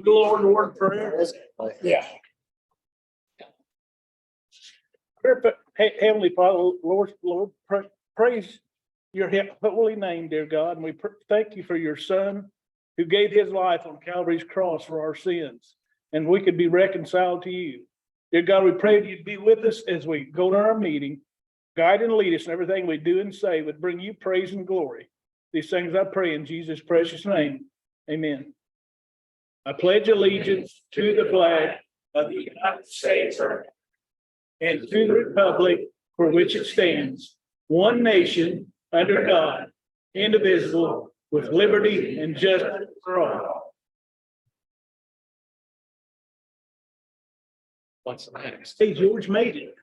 Lord, in word prayer. Yeah. Heavenly Father, Lord, praise your holy name, dear God, and we thank you for your Son who gave his life on Calvary's cross for our sins, and we could be reconciled to you. Dear God, we pray that you'd be with us as we go to our meeting, guide and lead us in everything we do and say would bring you praise and glory. These things I pray in Jesus' precious name. Amen. I pledge allegiance to the flag of the United States and to the republic for which it stands, one nation, under God, indivisible, with liberty and justice for all. What's next? Hey, George made it.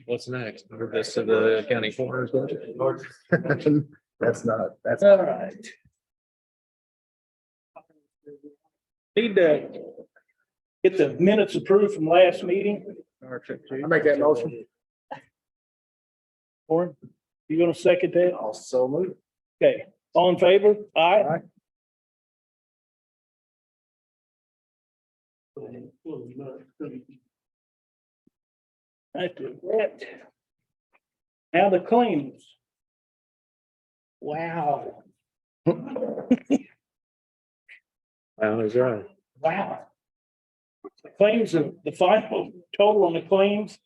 What's next? Move this to the county coroner's budget. That's All right. Need to get the minutes approved from last meeting. I make that motion. Warren, you gonna second that? Also move. Okay, all in favor? Aye. Aye. That's it. Now the claims. Wow. That was right. Wow. The claims of the final total on the claims,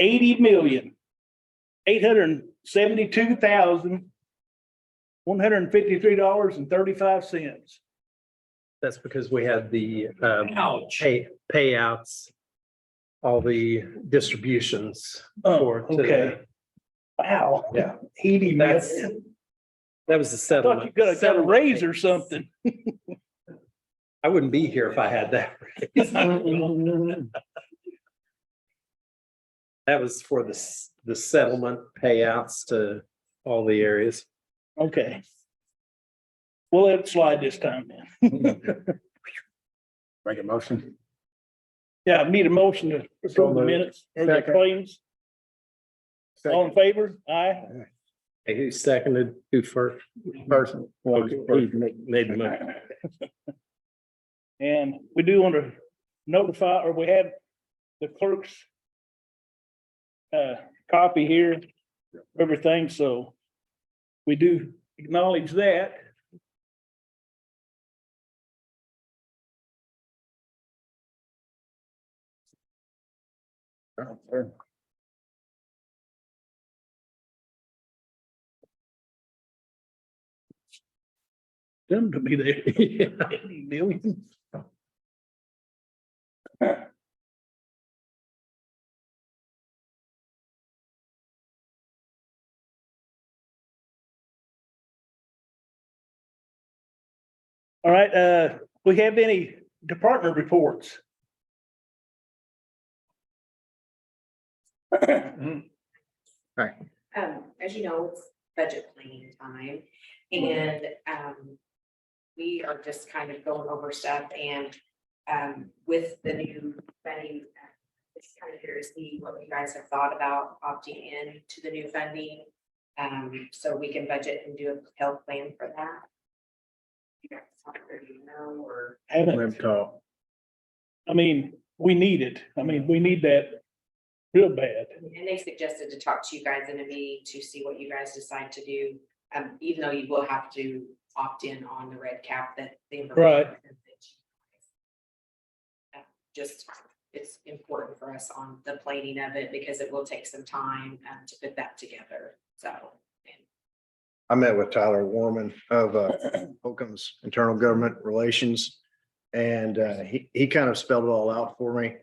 80,872,153.35. That's because we had the Ouch. payouts, all the distributions. Oh, for to okay. Wow. Yeah. 80 That's- million. That was the I thought settlement. you got a raise or something. I wouldn't be here if I had that. That was for the settlement payouts to all the areas. Okay. We'll let it slide this time then. Make a motion. Yeah, I need a motion to approve the minutes or the Second. claims. All in favor? Aye. Hey, who seconded? Who first? Person. Okay, made the motion. And we do want to notify, or we have the clerk's copy here, everything, so we do acknowledge that. Them to be there. 80 million. All right, we have any department reports? As you know, it's budget planning time and, we are just kind of going over stuff and, with the new funding, just kind of curious to see what you guys have thought about opting in to the new funding. So we can budget and do a health plan for that. You guys talk or do you know, or? Haven't, talk. I mean, we need it. I mean, we need that real bad. And they suggested to talk to you guys in a meeting to see what you guys decide to do. Even though you will have to opt in on the red cap that they. Right. Just, it's important for us on the planning of it because it will take some time to put that together, so. I met with Tyler Warman of Holcomb's Internal Government Relations. And he kind of spelled it all out for me.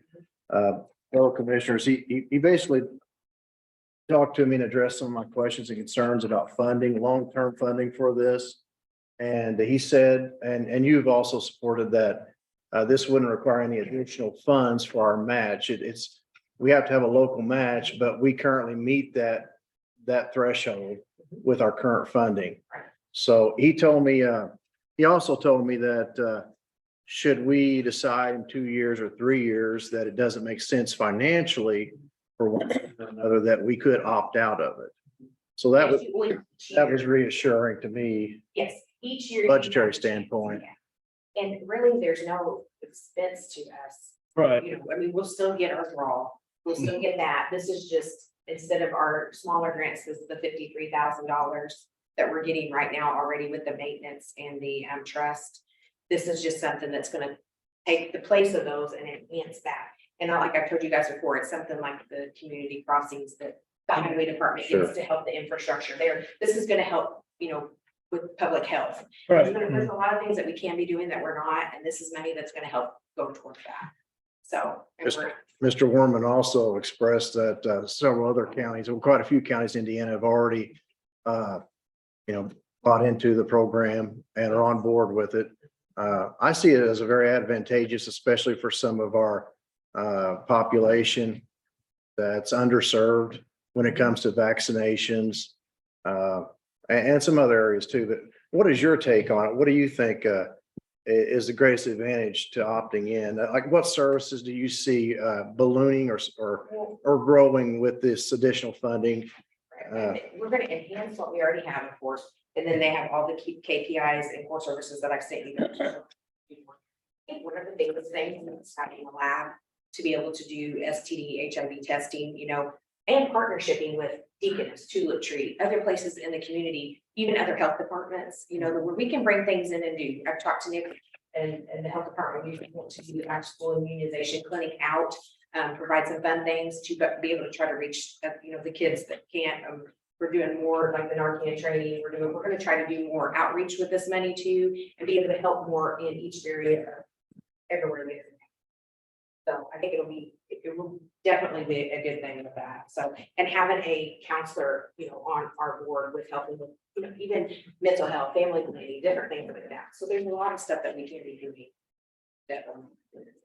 Fellow commissioners, he basically talked to me and addressed some of my questions and concerns about funding, long-term funding for this. And he said, and you've also supported that this wouldn't require any additional funds for our match. We have to have a local match, but we currently meet that threshold with our current funding. So he told me, he also told me that should we decide in 2 years or 3 years that it doesn't make sense financially for one or another, that we could opt out of it. So that was reassuring to me. Yes, each year. Budgetary standpoint. And really, there's no expense to us. Right. You know, I mean, we'll still get our draw, we'll still get that. This is just, instead of our smaller grants, this is the $53,000 that we're getting right now already with the maintenance and the trust. This is just something that's gonna take the place of those and enhance that. And like I told you guys before, it's something like the community crossings that the highway department Sure. needs to help the infrastructure there. This is gonna help, you know, with public health. Right. There's a lot of things that we can be doing that we're not, and this is money that's gonna help go towards that. So. and Yes. we're- Mr. Warman also expressed that several other counties, well, quite a few counties in Indiana have already, bought into the program and are on board with it. I see it as a very advantageous, especially for some of our population that's underserved when it comes to vaccinations, and some other areas too. But what is your take on it? What do you think is the greatest advantage to opting in? Like, what services do you see ballooning or growing with this additional funding? We're gonna enhance what we already have, of course, and then they have all the key KPIs and core services that I've sent you. I think one of the biggest things is having a lab to be able to do STD, HIV testing, you know, and partnershiping with Deaconess, Tulip Tree, other places in the community, even other health departments, you know, where we can bring things in and do. I've talked to Nick and the health department, we want to do actual immunization clinic out, provide some fun things to be able to try to reach, the kids that can't. We're doing more like the Narcan training. We're gonna try to do more outreach with this money too, and be able to help more in each area, everywhere. So I think it will definitely be a good thing with that. So, and having a counselor, on our board with helping with, even mental health, family planning, different things like that. So there's a lot of stuff that we can be doing. That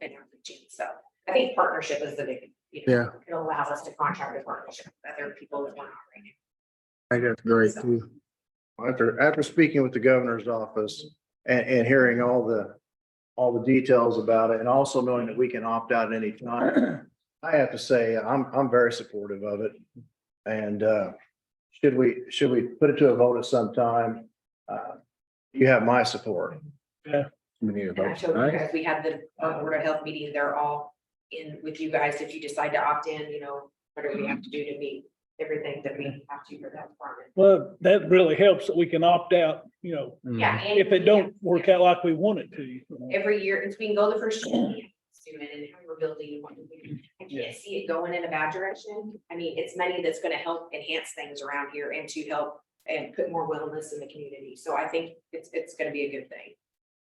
and outreaching. So I think partnership is the big, Yeah. it allows us to contract with partnership with other people that want to operate. I think that's great too. After speaking with the governor's office and hearing all the details about it, and also knowing that we can opt out at any time, I have to say, I'm very supportive of it. And should we put it to a vote at some time? You have my support. We need a And I vote told you tonight. guys, we had our Board of Health meeting, they're all in with you guys. If you decide to opt in, what do we have to do to meet everything that we have to for that department? Well, that really helps that we can opt out, Yeah. and if it don't work out like we want it to. Every year, and we can go the first year, and how we're building, and what we do. I can't see it going in a bad direction. I mean, it's money that's gonna help enhance things around here and to help and put more wellness in the community. So I think it's gonna be a good thing.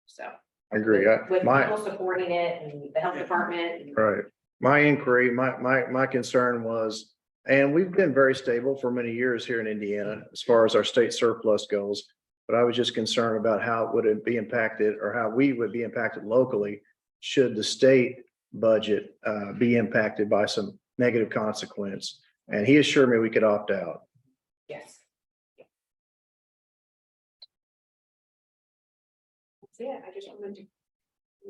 So. I agree. With My, people supporting it and the health department. and- right. My inquiry, my concern was, and we've been very stable for many years here in Indiana as far as our state surplus goes. But I was just concerned about how would it be impacted, or how we would be impacted locally should the state budget be impacted by some negative consequence. And he assured me we could opt out. Yes. That's it. I just wanted to,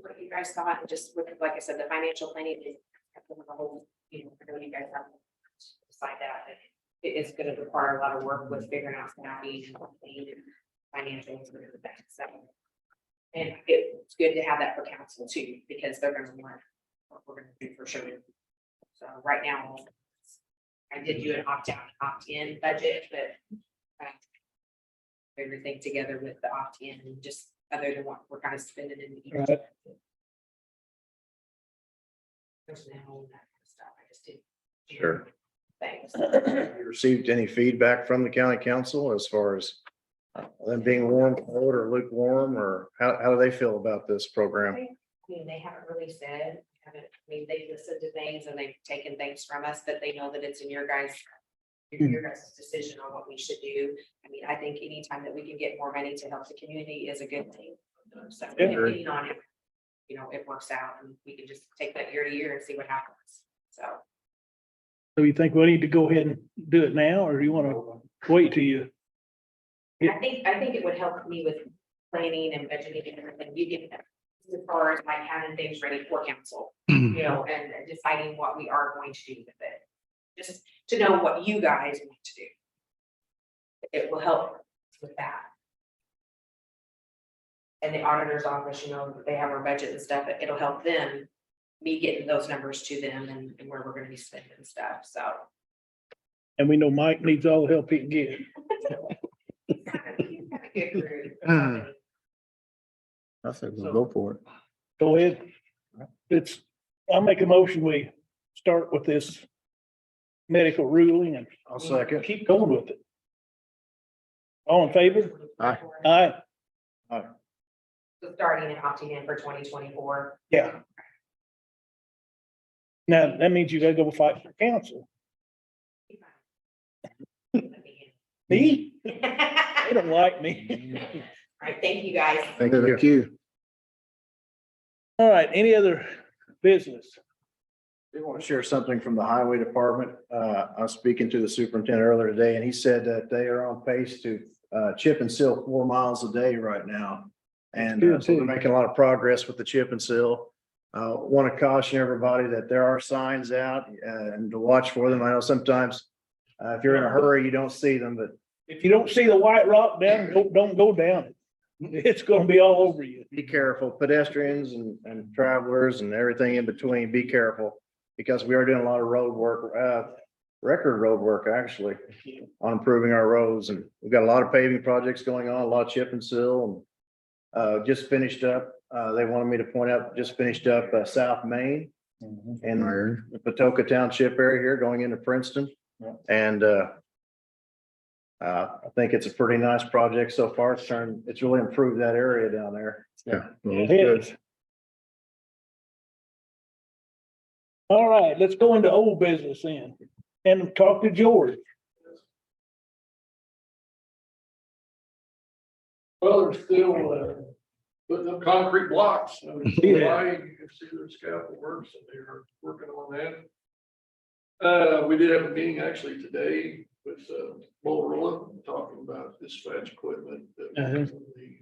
what you guys thought, and just with, like I said, the financial planning is the whole, I know you guys have to decide that. It is gonna require a lot of work with figuring out staffing and financials and everything, so. And it's good to have that for council too, because they're gonna want what we're gonna do for sure. So right now, I did do an opt-out, opt-in budget, but everything together with the opt-in, just other than what we're kind of spending in the year. Right. Personnel and that kind of stuff. I just did. Sure. Things. Have you received any feedback from the county council as far as them being warm, cold, or lukewarm, or how do they feel about this program? I mean, they haven't really said, they've listened to things and they've taken things from us, but they know that it's in your guys' decision on what we should do. I mean, I think anytime that we can get more money to help the community is a good thing. So Yeah. depending on it, it works out and we can just take that year to year and see what happens. So. So you think we need to go ahead and do it now, or do you want to wait till you? I think it would help me with planning and budgeting and everything. You get as far as like having things ready for council, and deciding what we are going to do with it. Just to know what you guys want to do. It will help with that. and the auditor's office, you know, they have our budget and stuff, it'll help them. Me getting those numbers to them and where we're gonna be spending stuff, so. And we know Mike needs all the help he can get. He's got a good group. I said, we'll go for it. Go ahead. I'll make a motion, we start with this medical ruling and I'll second. keep going with it. All in favor? Aye. Aye, So starting and opting in for 2024. yeah. Now, that means you gotta go fight for council. Me? They don't like me. All right, thank you, guys. Thank you. Thank you. All right, any other business? I want to share something from the highway department. I was speaking to the superintendent earlier today and he said that they are on pace to chip and seal 4 miles a day right now. And Good, so they're too. making a lot of progress with the chip and seal. Want to caution everybody that there are signs out and to watch for them. I know sometimes if you're in a hurry, you don't see them, but If you don't see the white rock down, don't go down it. It's gonna be all over you. be careful. Pedestrians and travelers and everything in between, be careful. Because we are doing a lot of road work, record road work actually, on improving our roads. And we've got a lot of paving projects going on, a lot of chip and seal and just finished up, they wanted me to point out, just finished up South Main in the Patoka Township area here going into Princeton. And I think it's a pretty nice project so far. It's really improved that area down there. Yeah. well, It it's is. All right, let's go into old business then and talk to George. Well, they're still, putting up concrete blocks. Yeah. You can see their scaffold works and they are working on that. We did have a meeting actually today with, Motorola, talking about dispatch equipment. that Uh-huh. the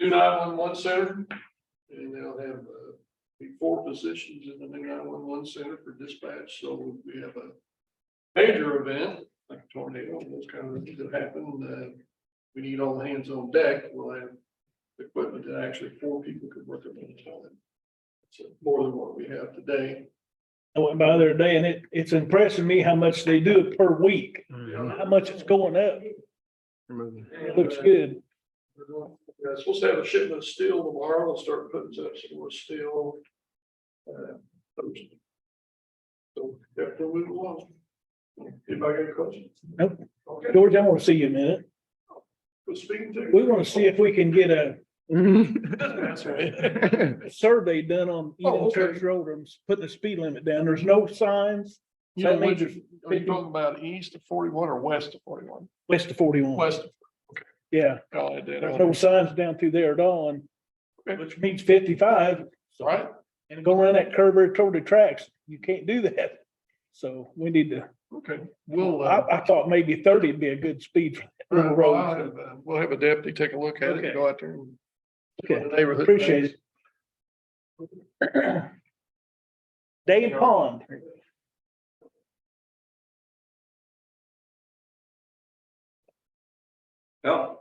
New 911 center, and they'll have, be 4 positions in the new 911 center for dispatch, so we have a major event, like a tornado, those kind of things that happen, we need all hands on deck, we'll have equipment that actually 4 people could work at one time. So more than what we have today. I went by there today and it's impressing me how much they do it per week, how much it's going up. It looks good. We're supposed to have a shipment of steel tomorrow, we'll start putting up some more steel. Thursday. So, yeah, we'll move along. Anybody got any questions? Nope. Okay, George, I want to see you a minute. good speaking to you. We want to see if we can get a That's right. survey done on Oh, Eden okay. Church Road. I'm putting the speed limit down. There's no signs. You So know, that means which, there's are you talking about east of 41 or west of 41? west of 41. West. of- Yeah, I'll add that there's no on. signs down through there at all, and Okay. which means 55 Right, and go around that curve right toward the tracks. You can't do that. So we need to, okay, we'll, I thought maybe 30 would be a good speed for that little well, road. we'll have a deputy take a look at it Okay. and go out there and. see what Okay. the neighborhood Appreciate thinks. it. Dave Pond. Well,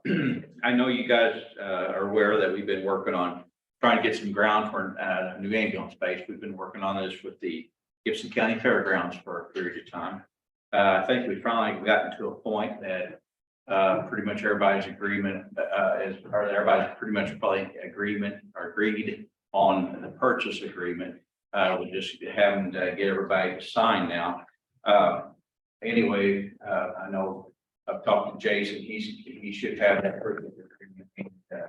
I know you guys are aware that we've been working on trying to get some ground for a new ambulance base. We've been working on this with the Gibson County Fairgrounds for a period of time. I think we finally gotten to a point that pretty much everybody's agreement everybody's pretty much probably agreed on the purchase agreement. We're just having to get everybody to sign now. Anyway, I know I've talked to Jason, he should have that purchase agreement. And,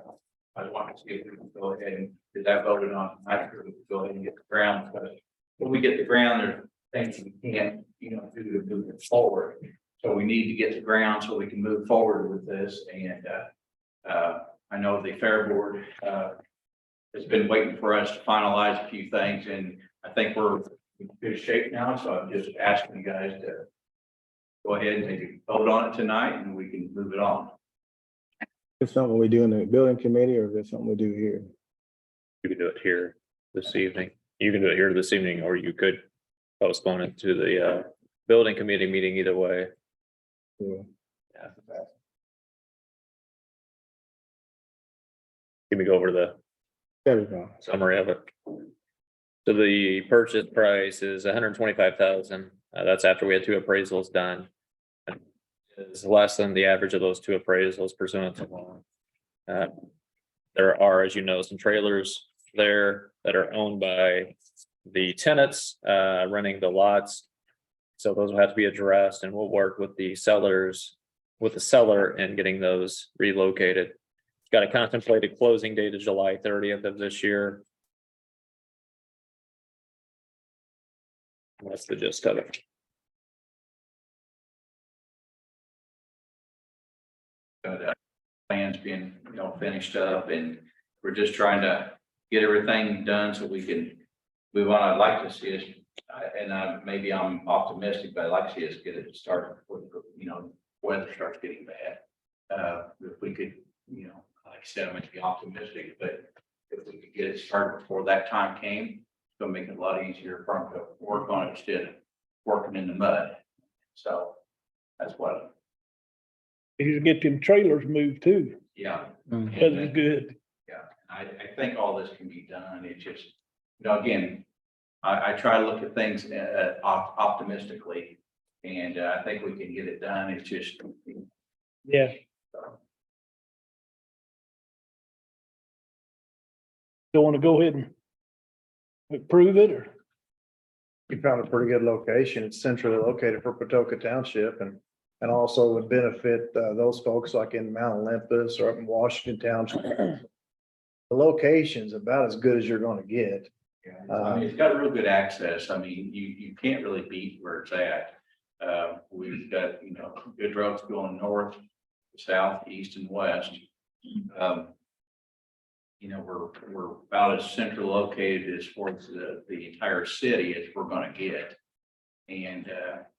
I want to see if we can go ahead and get that voted on, after we go ahead and get the ground, because when we get the ground, there's things we can't, do to move it forward. So we need to get the ground so we can move forward with this, and I know the Fair Board has been waiting for us to finalize a few things, and I think we're in good shape now, so I'm just asking you guys to go ahead and maybe vote on it tonight, and we can move it on. Is something we do in the building committee or is it something we do here? You can do it here this evening. You can do it here this evening, or you could postpone it to the building committee meeting, either way. Yeah. Yeah. Let me go over the There we go. summary of it. So the purchase price is 125,000. That's after we had 2 appraisals done. Is less than the average of those 2 appraisals pursuant to law. There are, as you know, some trailers there that are owned by the tenants, renting the lots. So those will have to be addressed, and we'll work with the sellers, with the seller in getting those relocated. Got a contemplated closing date of July 30th of this year. That's the gist of it. Plans being, finished up, and we're just trying to get everything done so we can move on. I'd like to see us, maybe I'm optimistic, but I'd like to see us get it started before, weather starts getting bad. If we could, like I said, I'm going to be optimistic, but if we could get it started before that time came, it's gonna make it a lot easier for them to work on it instead of working in the mud. So that's what, You should get them trailers moved too. yeah. That's good. Yeah, I think all this can be done. It's just, again, I try to look at things optimistically, and I think we can get it done. It's just. Yeah. Don't want to go ahead and approve it, or? You found a pretty good location. It's centrally located for Patoka Township and also would benefit those folks like in Mount Olympus or up in Washington Township. The location's about as good as you're gonna get. I mean, it's got real good access. I mean, you can't really beat where it's at. We've got, good roads going north, south, east, and west. We're about as central located as far as the entire city as we're gonna get. And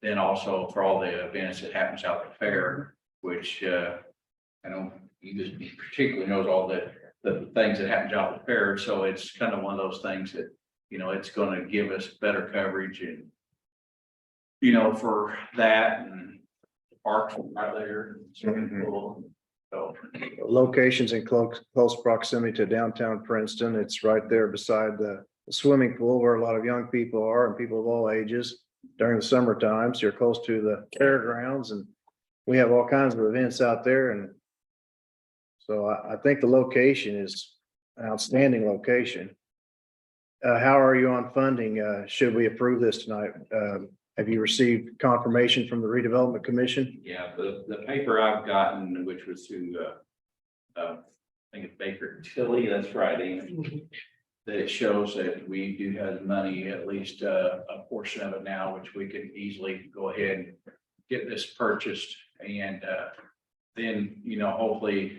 then also for all the events that happens out at the fair, which I know you just particularly knows all the things that happens out at the fair. So it's kind of one of those things that, it's gonna give us better coverage and, for that and the parks right there, swimming pool. So, Locations in close proximity to downtown Princeton. It's right there beside the swimming pool where a lot of young people are and people of all ages during the summer times. You're close to the fairgrounds, and we have all kinds of events out there. And so I think the location is an outstanding location. How are you on funding? Should we approve this tonight? Have you received confirmation from the redevelopment commission? yeah, the paper I've gotten, which was through, I think it's Baker Tilly, that's right, Amy. That it shows that we do have money, at least a portion of it now, which we could easily go ahead and get this purchased. And then, hopefully,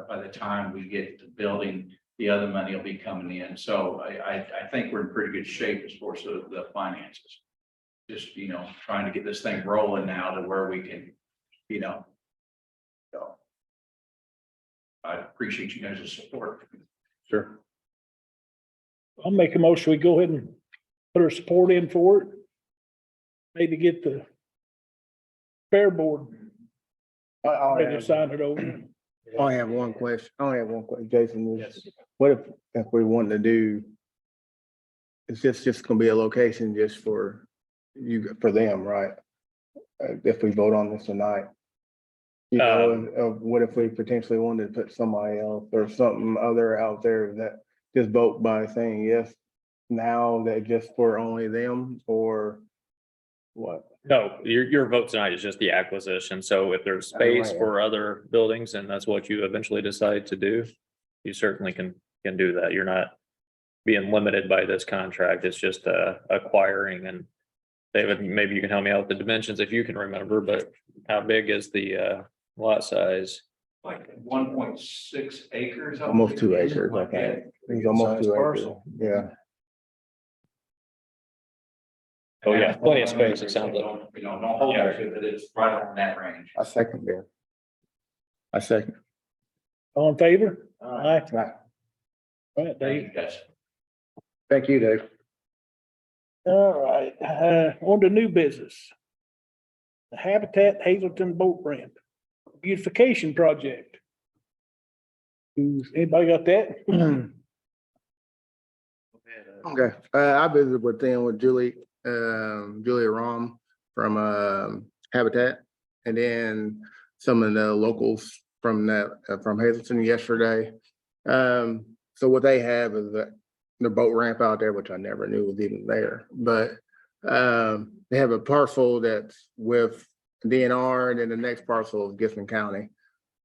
by the time we get the building, the other money will be coming in. So I think we're in pretty good shape as far as the finances. Just, trying to get this thing rolling now to where we can, so. I appreciate you guys' support. Sure. I'll make a motion, we go ahead and put our support in for it. Maybe get the fair board, maybe sign it over. I only have one question. Jason, what if we want to do? It's just gonna be a location just for for them, right? If we vote on this tonight. What if we potentially wanted to put somebody else or something other out there that just vote by saying yes now, that just for only them, or what? No, your vote tonight is just the acquisition. So if there's space Right. for other buildings and that's what you eventually decide to do, you certainly can do that. You're not being limited by this contract. It's just acquiring. And David, maybe you can help me out with the dimensions if you can remember, but how big is the lot size? Like 1.6 acres. I Almost 2 believe. acres, okay. Yeah. It's almost Size 2 acres, parcel. yeah. Oh, yeah, plenty of space, it sounds like. Don't hold us to it, it's right on that range. I second that. I second. All in favor? Aye. Right. All right, Thank Dave. you, guys. Thank you, Dave. All right, on to new business. The Habitat Hazelton Boat Ramp Beautification Project. Anybody got that? Okay, I visited with them with Julie, Julia Rom from, Habitat. And then some of the locals from from Hazelton yesterday. So what they have is the boat ramp out there, which I never knew was even there, but, they have a parcel that's with DNR, and then the next parcel is Gibson County.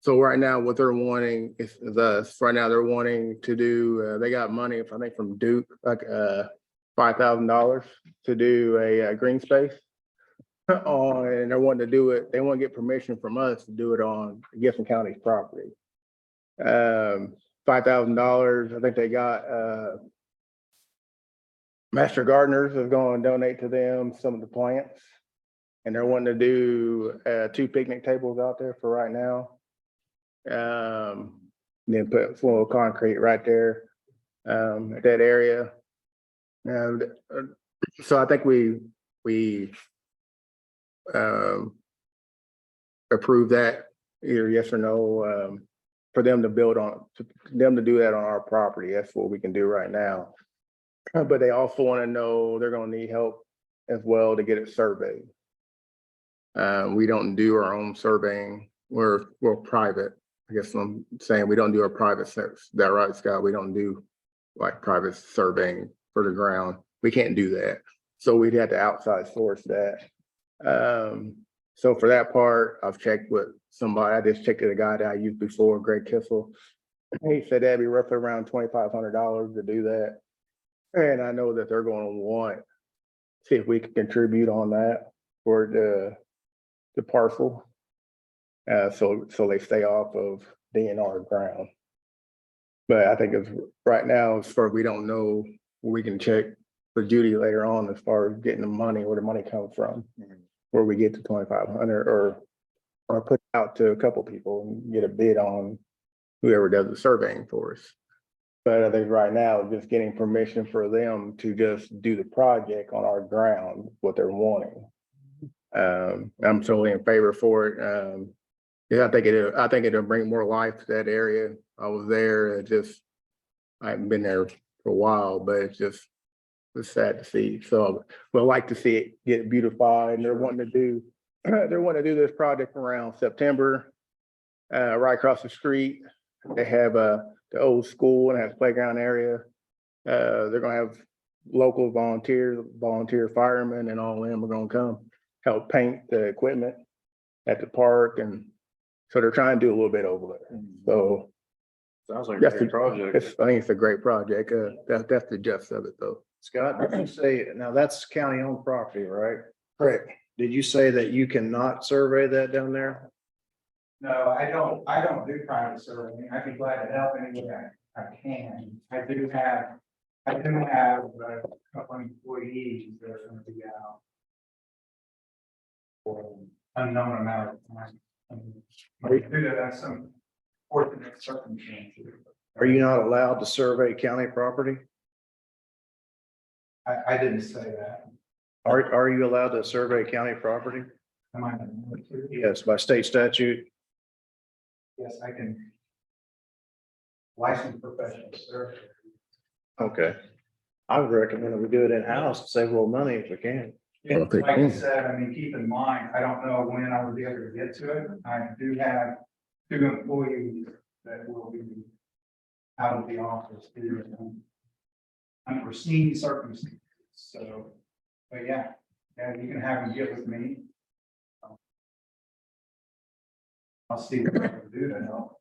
So right now, what they're wanting is us, right now, they're wanting to do, they got money, I think from Duke, like, $5,000 to do a green space. And they're wanting to do it, they want to get permission from us to do it on Gibson County's property. $5,000, I think they got, Master Gardeners is going to donate to them some of the plants. And they're wanting to do, 2 picnic tables out there for right now. Then put full concrete right there, at that area. And, so I think we approve that either yes or no, for them to build on, them to do that on our property. That's what we can do right now. But they also want to know they're gonna need help as well to get it surveyed. We don't do our own surveying. We're private. I guess I'm saying we don't do our private search. Is that right, Scott? We don't do like private surveying for the ground. We can't do that. So we'd have to outside source that. So for that part, I've checked with somebody. I just checked with a guy that I used before, Greg Kissel. He said that'd be roughly around $2,500 to do that. And I know that they're gonna want, see if we can contribute on that for the parcel. So they stay off of DNR ground. But I think it's right now, as far as we don't know, we can check with Judy later on as far as getting the money, where the money comes from. Where we get to 2,500 or put out to a couple people and get a bid on whoever does the surveying for us. But I think right now, just getting permission for them to just do the project on our ground, what they're wanting. I'm totally in favor for it. Yeah, I think it'll bring more life to that area. I was there, I haven't been there for a while, but it's sad to see. So we'd like to see it get beautified, and they're wanting to do this project around September. Right across the street, they have the old school and has a playground area. They're gonna have local volunteer firemen, and all of them are gonna come help paint the equipment at the park, and so they're trying to do a little bit over there. So Sounds like a that's great project. I think it's a great project. That's the gist of it, though. Scott, did you say, now that's county owned property, right? Correct. Did you say that you cannot survey that down there? No, I don't do private surveying. I'd be glad to help any way I can. I do have a couple employees that are gonna be out for an unknown amount of time. Due to some fortunate circumstances. Are you not allowed to survey county property? I didn't say that. Are you allowed to survey county property? Am I allowed to? Yes, by state statute. Yes, I can. Licensed professional surveyor. Okay. I would recommend that we do it in-house to save a little money if we can. Well, if they Like I can. said, I mean, keep in mind, I don't know when I will be able to get to it. I do have 2 employees that will be out of the office due to unforeseen circumstances. So, but yeah, you can have them get with me. I'll see what I can do to help.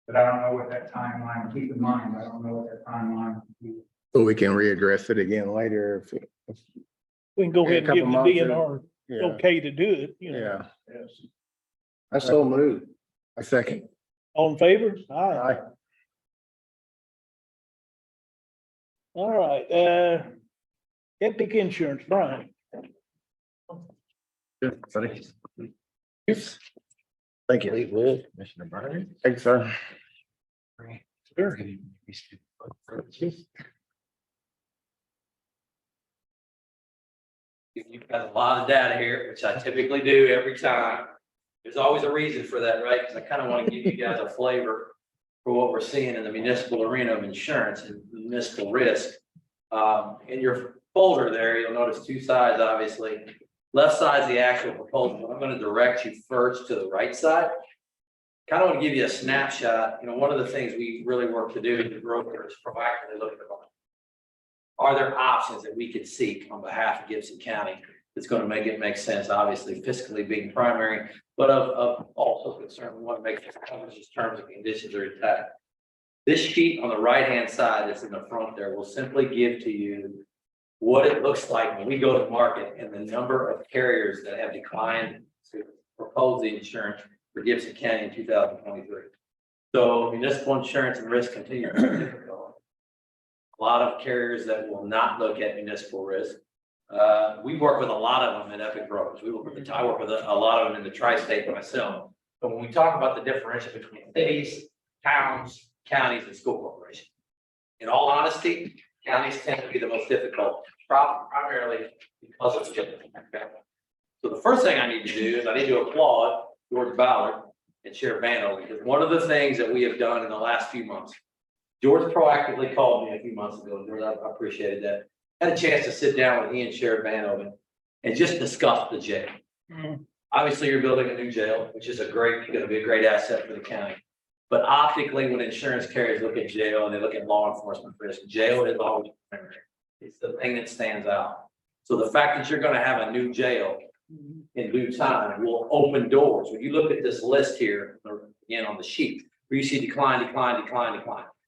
But I don't know what that timeline, keep in mind, I don't know what that timeline would be. So we can readdress it again later if We can go ahead and give the Couple months, DNR yeah, okay to do it, you know. yeah. Yes. I so moved. A second. All in favor? Aye. All right, Epic Insurance, Brian. Thank you. Commissioner Bernard. Thanks, sir. Sure. You've got a lot of data here, which I typically do every time. There's always a reason for that, right? Because I kind of want to give you guys a flavor for what we're seeing in the municipal arena of insurance and municipal risk. In your folder there, you'll notice two sides, obviously. Left side is the actual proposal, but I'm gonna direct you first to the right side. Kind of want to give you a snapshot. You know, one of the things we really work to do as a broker is proactively look at the market. Are there options that we could seek on behalf of Gibson County that's going to make it make sense, obviously fiscally being primary, but of also concern, we want to make sure coverages, terms and conditions are intact. This sheet on the right-hand side that's in the front there will simply give to you what it looks like when we go to market and the number of carriers that have declined to propose the insurance for Gibson County in 2023. So municipal insurance and risk continue to be difficult. A lot of carriers that will not look at municipal risk. We work with a lot of them in Epic Brokers. I work with a lot of them in the tri-state myself. But when we talk about the differential between cities, towns, counties, and school corporations, in all honesty, counties tend to be the most difficult, primarily because of the. So the first thing I need to do is I need to applaud George Ballard and Sheriff Vano, because one of the things that we have done in the last few months, George proactively called me a few months ago. George, I appreciated that. Had a chance to sit down with he and Sheriff Vano and just discuss the jail. Obviously, you're building a new jail, which is going to be a great asset for the county. But optically, when insurance carriers look at jail and they look at law enforcement risk, jail is always primary. It's the thing that stands out. So the fact that you're going to have a new jail in due time will open doors. When you look at this list here, again on the sheet, where you see decline,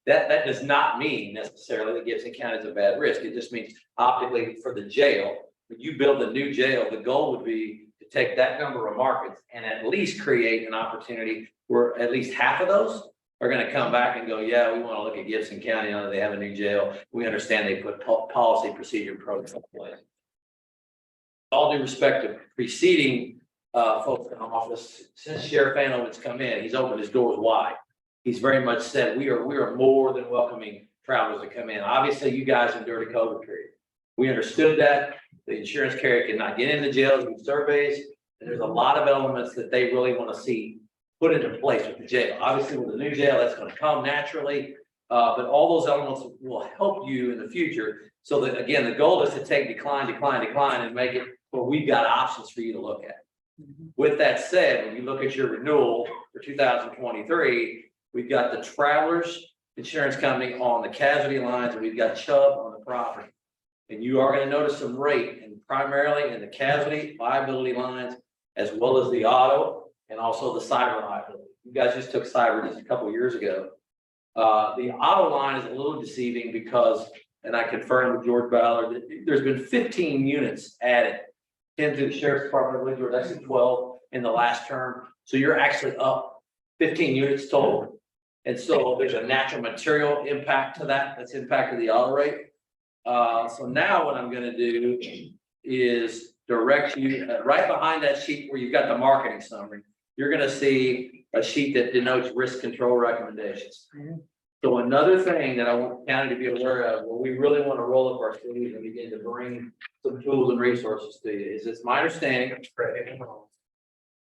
that does not mean necessarily that Gibson County is a bad risk. It just means optically for the jail, when you build a new jail, the goal would be to take that number of markets and at least create an opportunity where at least half of those are going to come back and go, yeah, we want to look at Gibson County now that they have a new jail. We understand they put policy, procedure, and protocol in place. All due respect to preceding folks in office, since Sheriff Vano has come in, he's opened his doors wide. He's very much said we are more than welcoming travelers to come in. Obviously, you guys endured a COVID period. We understood that the insurance carrier could not get into jails, do surveys, and there's a lot of elements that they really want to see put into place with the jail. Obviously, with the new jail, that's going to come naturally, but all those elements will help you in the future. So that again, the goal is to take decline, and make it where we've got options for you to look at. With that said, when you look at your renewal for 2023, we've got the Travelers Insurance Company on the casualty lines, and we've got Chubb on the property. And you are going to notice some rate, and primarily in the casualty liability lines, as well as the auto and also the cyber liability. You guys just took cyber just a couple of years ago. The auto line is a little deceiving because, and I confirmed with George Ballard, that there's been 15 units added. 10 to the Sheriff's Department, I believe there was actually 12 in the last term. So you're actually up 15 units total. And so there's a natural material impact to that that's impacted the auto rate. So now what I'm going to do is direct you right behind that sheet where you've got the marketing summary. You're going to see a sheet that denotes risk control recommendations. So another thing that I want the county to be aware of, where we really want to roll up our sleeves and begin to bring some tools and resources to you, is it's my understanding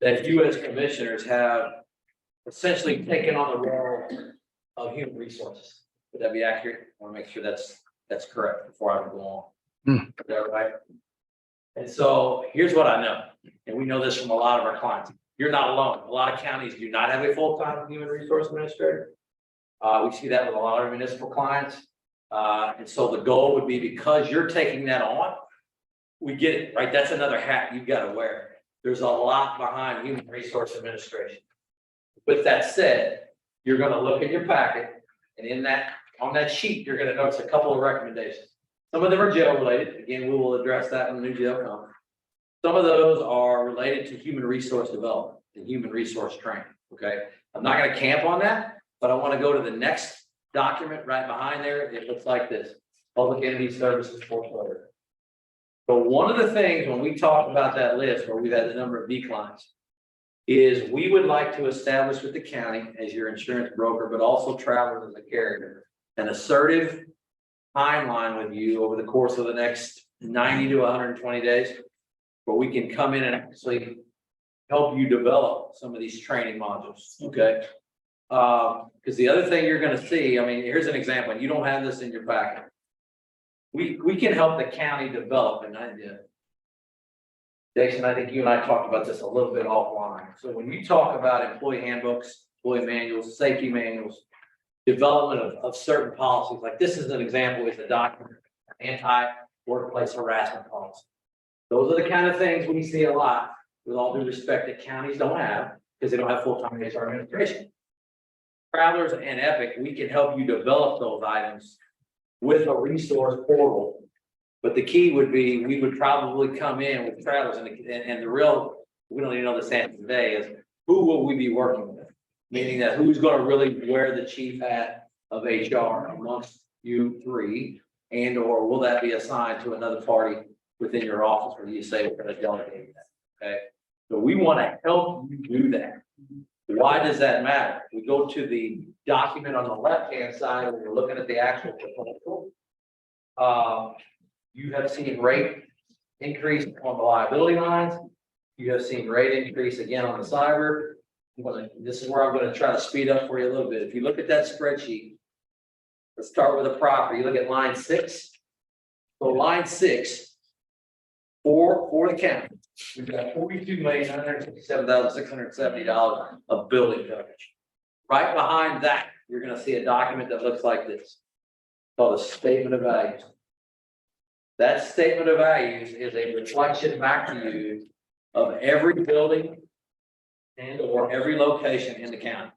that you as commissioners have essentially taken on the role of human resources. Would that be accurate? I want to make sure that's correct before I go on. Is that right? And so here's what I know, and we know this from a lot of our clients. You're not alone. A lot of counties do not have a full-time human resource administrator. We see that with a lot of municipal clients. And so the goal would be, because you're taking that on, we get it, right? That's another hat you've got to wear. There's a lot behind human resource administration. With that said, you're going to look at your packet, and on that sheet, you're going to notice a couple of recommendations. Some of them are jail related. Again, we will address that when the new jail comes. Some of those are related to human resource development and human resource training. Okay. I'm not going to camp on that, but I want to go to the next document right behind there. It looks like this: Public Entity Services Portfolio. So one of the things when we talk about that list where we've had the number of declines is we would like to establish with the county as your insurance broker, but also Travelers as a carrier, an assertive timeline with you over the course of the next 90 to 120 days, where we can come in and actually help you develop some of these training modules. Okay. Because the other thing you're gonna see, I mean, here's an example, and you don't have this in your packet. We can help the county develop, and I did. Jason, I think you and I talked about this a little bit offline. So when you talk about employee handbooks, employee manuals, safety manuals, development of certain policies, like this is an example, is a document, anti-workplace harassment policy. Those are the kind of things we see a lot, with all due respect, that counties don't have, because they don't have full-time HR administration. Travelers and Epic, we can help you develop those items with a resource portal. But the key would be, we would probably come in with Travelers, and the real, we don't even know this answer today, is who will we be working with? Meaning that who's gonna really wear the chief hat of HR amongst you three? And or will that be assigned to another party within your office where you say we're gonna delegate that, okay? So we wanna help you do that. Why does that matter? We go to the document on the left-hand side, when we're looking at the actual proposal. You have seen rate increase on the liability lines. You have seen rate increase again on the cyber. This is where I'm gonna try to speed up for you a little bit. If you look at that spreadsheet, let's start with the property. You look at line 6. So line 6, for the county, we've got $42,957,670 of building coverage. Right behind that, you're gonna see a document that looks like this, called a statement of values. That statement of values is a reflection back to you of every building and or every location in the county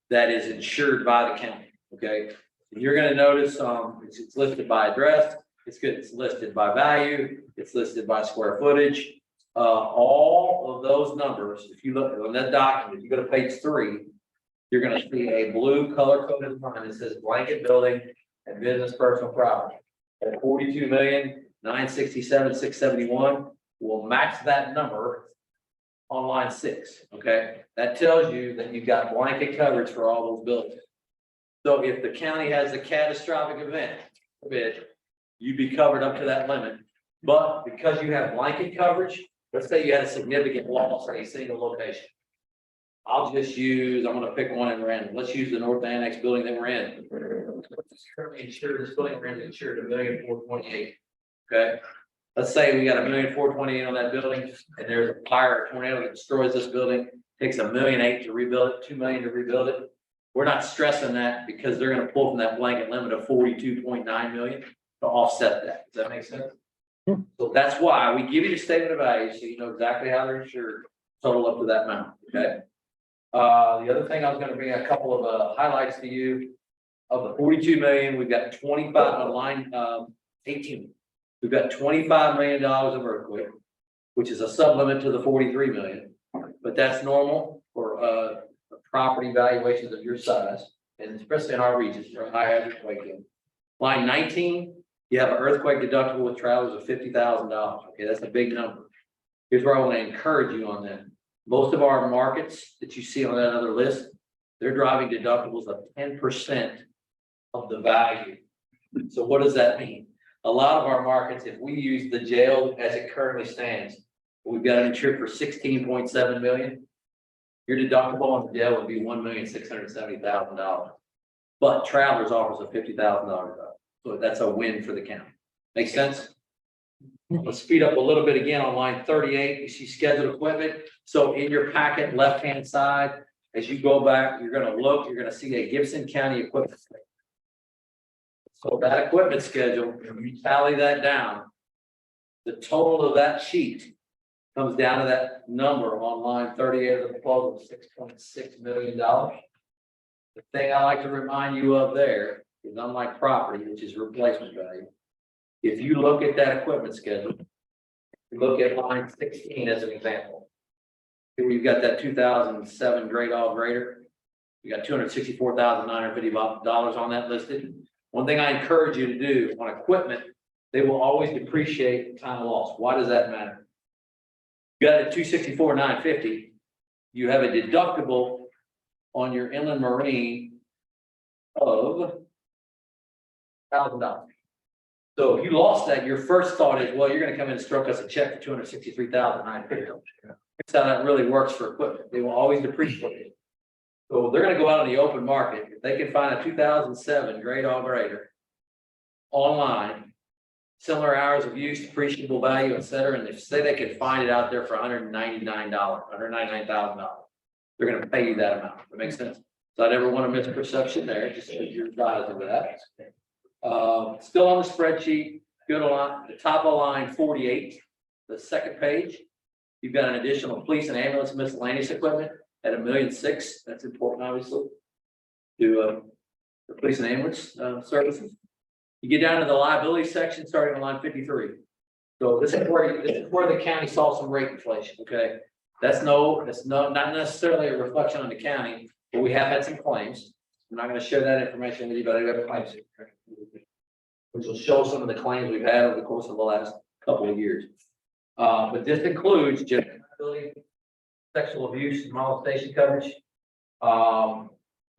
that is insured by the county, okay? You're gonna notice, it's listed by address, it's listed by value, it's listed by square footage. All of those numbers, if you look on that document, if you go to page 3, you're gonna see a blue color coded line that says blanket building and business personal property. At $42,967,671 will match that number on line 6, okay? That tells you that you've got blanket coverage for all those buildings. So if the county has a catastrophic event, you'd be covered up to that limit. But because you have blanket coverage, let's say you had a significant loss at a single location. I'm gonna pick one in random. Let's use the North Annex building that we're in. Currently insured, this building we're in is insured $1,428,000. Okay, let's say we got $1,428,000 on that building, and there's a fire or tornado that destroys this building, takes $1,008,000 to rebuild it, $2 million to rebuild it. We're not stressing that because they're gonna pull from that blanket limit of $42.9 million to offset that. Does that make sense? So that's why we give you the statement of value, so you know exactly how they're insured, total up to that amount, okay? The other thing I was gonna bring a couple of highlights to you. Of the 42 million, we've got 25 on line 18. We've got $25 million of earthquake, which is a sublimit to the 43 million. But that's normal for property valuations of your size, and especially in our regions for a high hazard quake. Line 19, you have an earthquake deductible with Travelers of $50,000. Okay, that's a big number. Here's where I want to encourage you on that. Most of our markets that you see on that other list, they're driving deductibles of 10% of the value. So what does that mean? A lot of our markets, if we use the jail as it currently stands, we've got it insured for $16.7 million. Your deductible on the jail would be $1,670,000. But Travelers offers a $50,000. So that's a win for the county. Make sense? Let's speed up a little bit again on line 38. You see scheduled equipment. So in your packet, left-hand side, as you go back, you're gonna see a Gibson County equipment. So that equipment schedule, if you tally that down, the total of that sheet comes down to that number on line 38 of the proposal, $6.6 million. The thing I like to remind you of there is, unlike property, which is replacement value, if you look at that equipment schedule, you look at line 16 as an example. Here we've got that 2007 Great All Grader. We got $264,950 on that listed. One thing I encourage you to do on equipment, they will always depreciate time of loss. Why does that matter? You got a $264,950. You have a deductible on your inland marine of $1,000. So if you lost that, your first thought is, well, you're going to come in and stroke us a check for $263,950. That's how that really works for equipment. They will always depreciate it. So they're gonna go out on the open market, if they can find a 2007 grade all grader online, similar hours of use, depreciable value, et cetera, and if say they could find it out there for $199, $199,000, they're gonna pay you that amount. That makes sense? So I never want a misperception there, just so you're advised of that. Still on the spreadsheet, good on the top of line 48, the second page. You've got an additional police and ambulance miscellaneous equipment at $1,600,000. That's important, obviously, to the police and ambulance services. You get down to the liability section, starting on line 53. So this is where the county saw some rate inflation. Okay, that's not necessarily a reflection on the county, but we have had some claims. I'm not going to share that information with you, but I have claims, which will show some of the claims we've had over the course of the last couple of years. But this includes general liability, sexual abuse, and molestation coverage.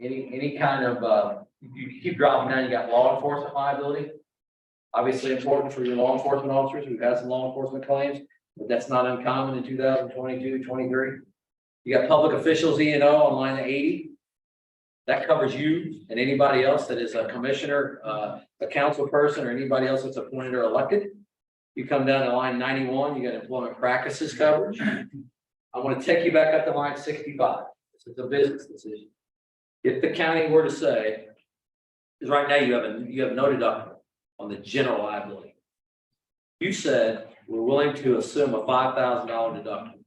Any kind of, you keep dropping down, you got law enforcement liability. Obviously important for your law enforcement officers. We've had some law enforcement claims, but that's not uncommon in 2022, 23. You got public officials E&O on line 80. That covers you and anybody else that is a commissioner, a council person, or anybody else that's appointed or elected. You come down to line 91, you got employment practices coverage. I want to take you back up to line 65. This is a business decision. If the county were to say, because right now you have no deductible on the general liability. You said we're willing to assume a $5,000 deductible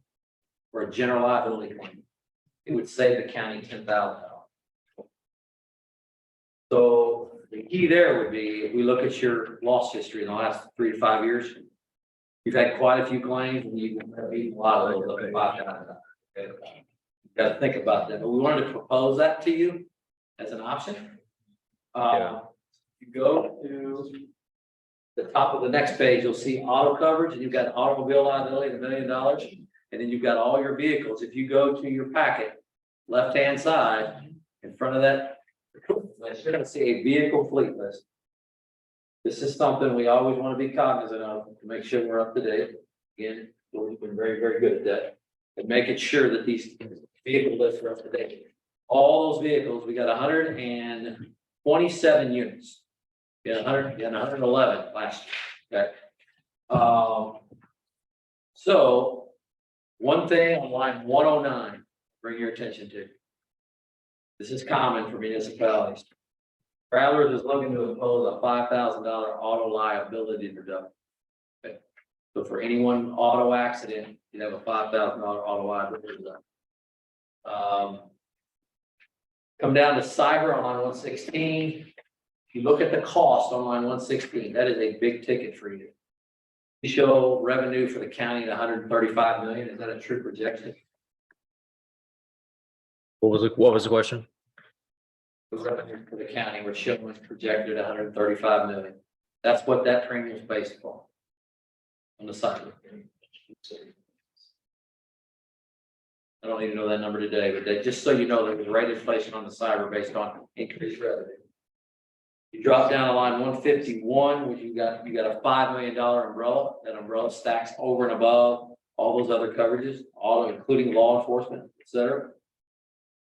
for a general liability claim. It would save the county $10,000. So the key there would be, if we look at your loss history in the last 3 to 5 years, you've had quite a few claims and you've beaten a lot of those up to $5,000. Okay. You got to think about that, but we wanted to propose that to you as an option. You go to the top of the next page, you'll see auto coverage, and you've got automobile liability at $1 million, and then you've got all your vehicles. If you go to your packet, left-hand side, in front of that, you're going to see a vehicle fleet list. This is something we always want to be cognizant of to make sure we're up to date. Again, we've been very, very good at that, and making sure that these vehicle lists are up to date. All those vehicles, we got 127 units. Yeah, 111 last year. Okay. So one thing on line 109, bring your attention to. This is common for municipalities. Travelers is looking to impose a $5,000 auto liability deductible. Okay. So for any one auto accident, you'd have a $5,000 auto liability deductible. Come down to cyber on line 116. If you look at the cost on line 116, that is a big ticket for you. You show revenue for the county at 135 million. Is that a true projection? What was the question? The revenue for the county, we're showing projected 135 million. That's what that premium is based upon. On the cyber. I don't even know that number today, but just so you know, there was rate inflation on the cyber based on increased revenue. You drop down to line 151, which you got a $5 million umbrella. That umbrella stacks over and above all those other coverages, all including law enforcement, et cetera.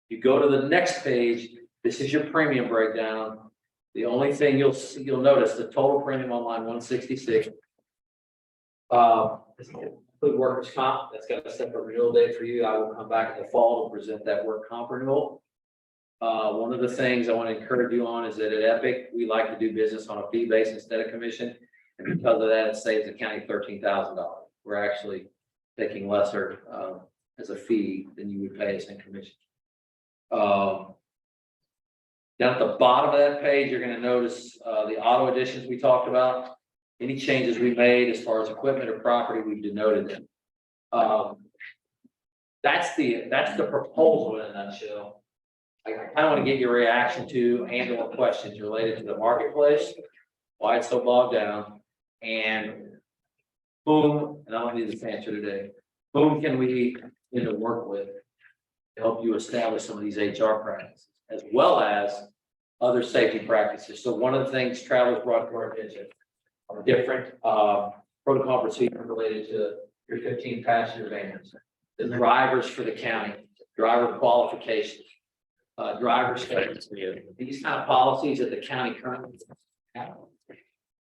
You go to the next page. This is your premium breakdown. The only thing you'll notice the total premium on line 166. Include workers' comp. That's got a separate renewal date for you. I will come back in the fall to present that work comp renewal. One of the things I want to encourage you on is that at Epic, we like to do business on a fee basis instead of commission. And because of that, it saves the county $13,000. We're actually taking lesser as a fee than you would pay us in commission. Down at the bottom of that page, you're going to notice the auto additions we talked about. Any changes we made as far as equipment or property, we've denoted them. That's the proposal in a nutshell. I kind of want to get your reaction to and or questions related to the marketplace, why it's so bogged down, and whom, and I don't need this answer today, whom can we work with to help you establish some of these HR practices, as well as other safety practices. So one of the things Travelers brought to our attention are different protocol procedures related to your 15 passenger vans, the drivers for the county, driver qualifications. driver's schedule. These kind of policies that the county currently have.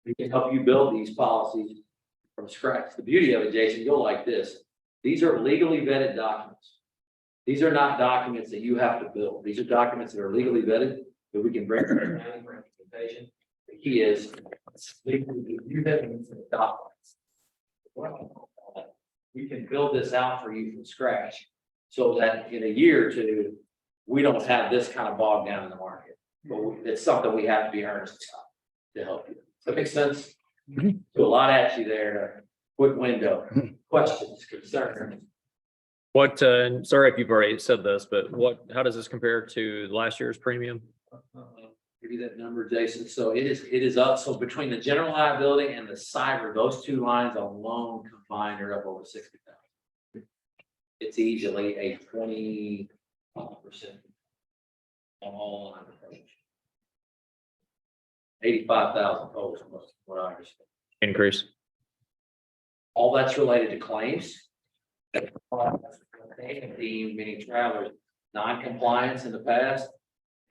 We can help you build these policies from scratch. The beauty of it, Jason, you'll like this. These are legally vetted documents. These are not documents that you have to build. These are documents that are legally vetted that we can bring to the county for implementation. The key is legally, you have the documents. We can build this out for you from scratch so that in a year or two, we don't have this kind of bog down in the market. But it's something we have to be earnest about to help you. Does that make sense? So a lot at you there, quick window, questions, concerns. What, sorry if you've already said this, but how does this compare to last year's premium? Give you that number, Jason. So it is up. So between the general liability and the cyber, those two lines alone combined are up over 60,000. It's easily a 20% on all lines of coverage. 85,000 total, is what I understand. Increase. All that's related to claims. Deemed many travelers non-compliance in the past.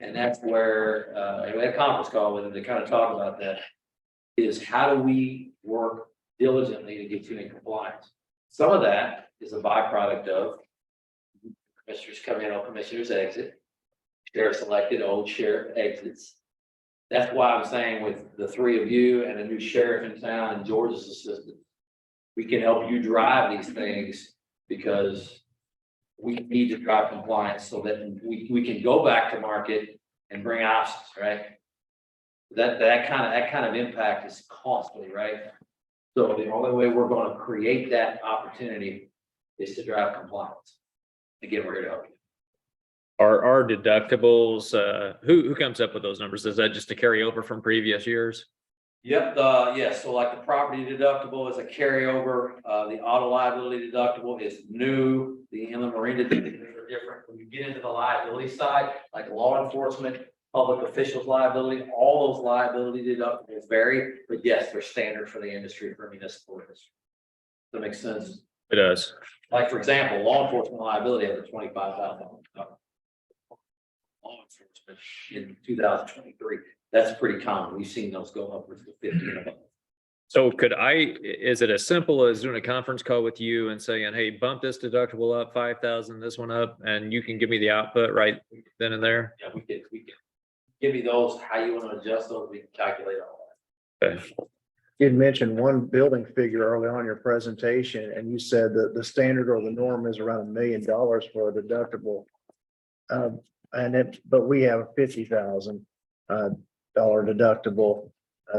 And that's where, we had a conference call with them to kind of talk about that. Is how do we work diligently to get you in compliance? Some of that is a byproduct of commissioners come in, old commissioners exit. Sheriff's elected, old sheriff exits. That's why I'm saying with the three of you and a new sheriff in town and George's assistant, we can help you drive these things because we need to drive compliance so that we can go back to market and bring options, right? That kind of impact is costly, right? So the only way we're going to create that opportunity is to drive compliance. Again, we're here to help you. Our deductibles, who comes up with those numbers? Is that just a carryover from previous years? Yep, yes, so like the property deductible is a carryover, the auto liability deductible is new, the inland marine deductibles are different. When you get into the liability side, like law enforcement, public officials liability, all those liability deductibles vary, but yes, they're standard for the industry, for municipal industry. Does that make sense? It does. Like, for example, law enforcement liability has a $25,000 deductible. Law enforcement in 2023. That's pretty common. We've seen those go upwards to 50 and above. So is it as simple as doing a conference call with you and saying, hey, bump this deductible up 5,000, this one up, and you can give me the output right then and there? Yeah, we can give you those, how you want to adjust those, we can calculate all that. Okay. You'd mentioned one building figure early on in your presentation, and you said that the standard or the norm is around $1 million for a deductible. But we have a $50,000 deductible.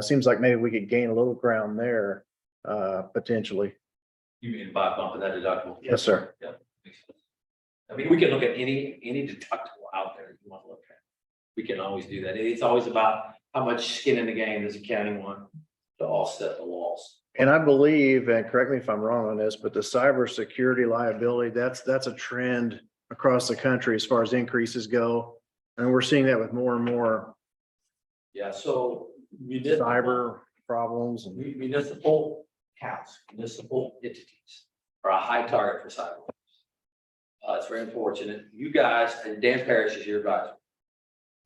Seems like maybe we could gain a little ground there, potentially. You mean by bumping that deductible? Yes, sir. Yeah. I mean, we can look at any deductible out there you want to look at. We can always do that. It's always about how much skin in the game does the county want to offset the loss. And I believe, and correct me if I'm wrong on this, but the cybersecurity liability, that's a trend across the country as far as increases go. And we're seeing that with more and more Yeah, so cyber problems. And municipal accounts, municipal entities are a high target for cyber. It's very unfortunate. You guys, and Dan Parrish is your advisor.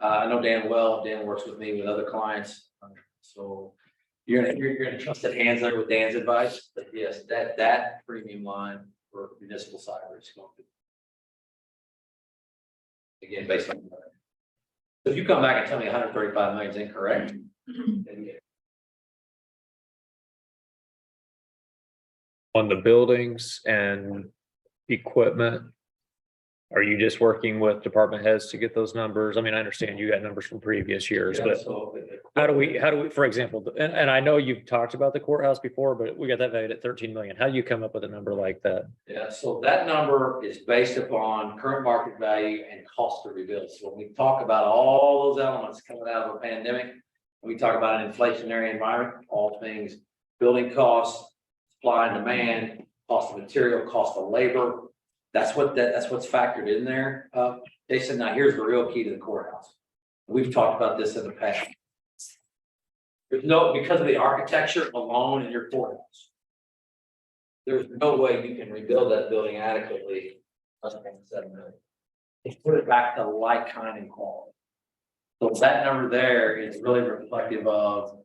I know Dan well. Dan works with me with other clients. So you're in trusted hands there with Dan's advice. But yes, that premium line for municipal cyber is going to, again, based on. So if you come back and tell me 135 million is incorrect, then yeah. On the buildings and equipment, are you just working with department heads to get those numbers? I mean, I understand you got numbers from previous years, Yeah, but so how do we, for example, and I know you've talked about the courthouse before, but we got that valued at 13 million. How do you come up with a number like that? Yeah, so that number is based upon current market value and cost to rebuild. So when we talk about all those elements coming out of a pandemic, we talk about an inflationary environment, all things building costs, supply and demand, cost of material, cost of labor. That's what's factored in there. Jason, now here's the real key to the courthouse. We've talked about this in the past. Because of the architecture alone in your courthouse, there's no way you can rebuild that building adequately. Less than $7 million. It's put it back to like kind and quality. So that number there is really reflective of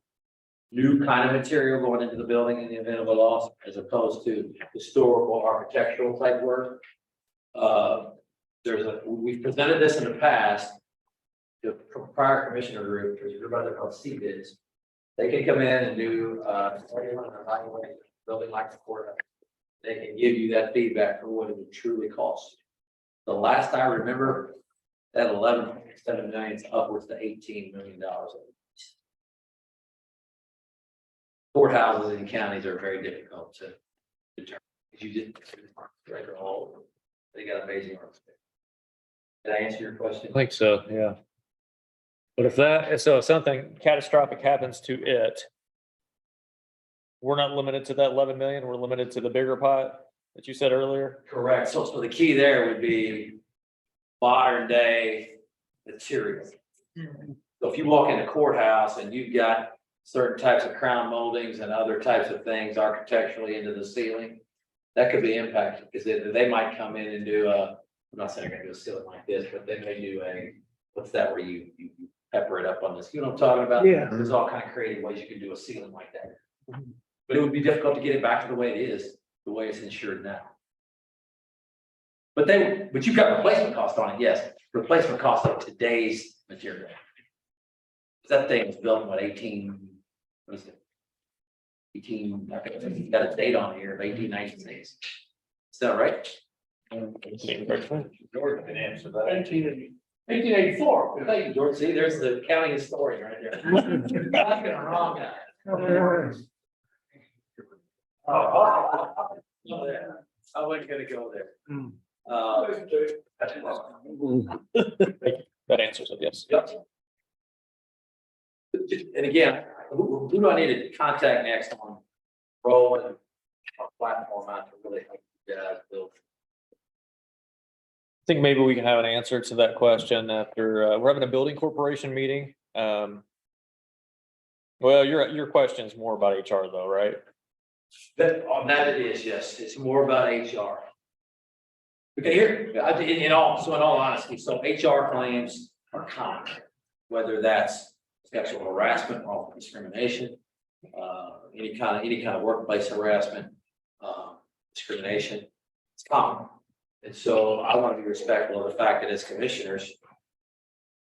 new kind of material going into the building in the event of a loss, as opposed to historical architectural type work. We've presented this in the past. The prior commissioner group, there's a group out there called CBIZ. They can come in and do, evaluate building like the courthouse. They can give you that feedback for what it would truly cost. The last I remember, that 11.7 million is upwards to $18 million. Courthouses in counties are very difficult to determine. You didn't, all, they got amazing architects. Did I answer your question? I think so, yeah. But if something catastrophic happens to it, we're not limited to that 11 million, we're limited to the bigger pot that you said earlier. Correct. So the key there would be modern day material. So if you walk in a courthouse and you've got certain types of crown moldings and other types of things architecturally into the ceiling, that could be impacted because they might come in and do I'm not saying they're gonna do a ceiling like this, but they may do what's that where you pepper it up on this, you know what I'm talking about? Yeah. There's all kind of creative ways you can do a ceiling like that. But it would be difficult to get it back to the way it is, the way it's insured now. But you've got replacement cost on it, yes, replacement cost of today's material. That thing was built in what, 18, what is it? 18, got a date on here of 1896. Is that right? George can answer that. 1884. Thank you, George. See, there's the county historian right there. You're not gonna wrong guy. I wasn't gonna go there. That answers it, yes. Yep. And again, who do I need to contact next on rolling a platform out to really help you guys build? I think maybe we can have an answer to that question after, we're having a building corporation meeting. Well, your question is more about HR though, right? On that it is, yes, it's more about HR. Okay, here, in all honesty, so HR claims are common, whether that's sexual harassment, wrongful discrimination, any kind of workplace harassment, discrimination, it's common. And so I want to be respectful of the fact that as commissioners,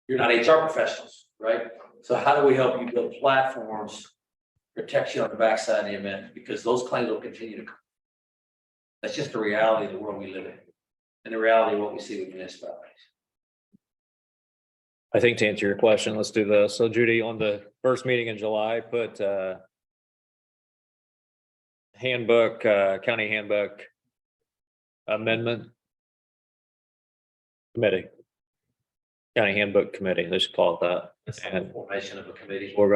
you're not HR professionals, right? So how do we help you build platforms, protect you on the backside of the event? Because those claims will continue to come. That's just the reality of the world we live in and the reality of what we see with municipalities. I think to answer your question, let's do this. So Judy, on the first meeting in July, put handbook, county handbook amendment committee. County handbook committee, let's call it that. It's the And formation of a committee. we'll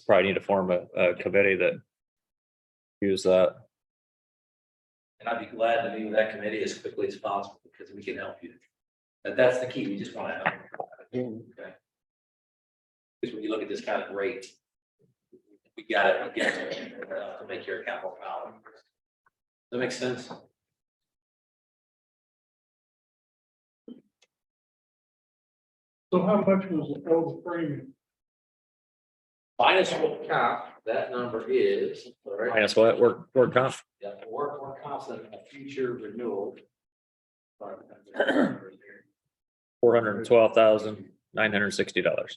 probably need to form a committee that use that. And I'd be glad to meet with that committee as quickly as possible because we can help you. That's the key. We just want to help. Okay. Because when you look at this kind of rate, we got to to make your account more palatable. Does that make sense? So how much was the total premium? Minus work comp, that number is. sorry. Minus what, work comp? Yeah, work comp's a future renewal. $412,960.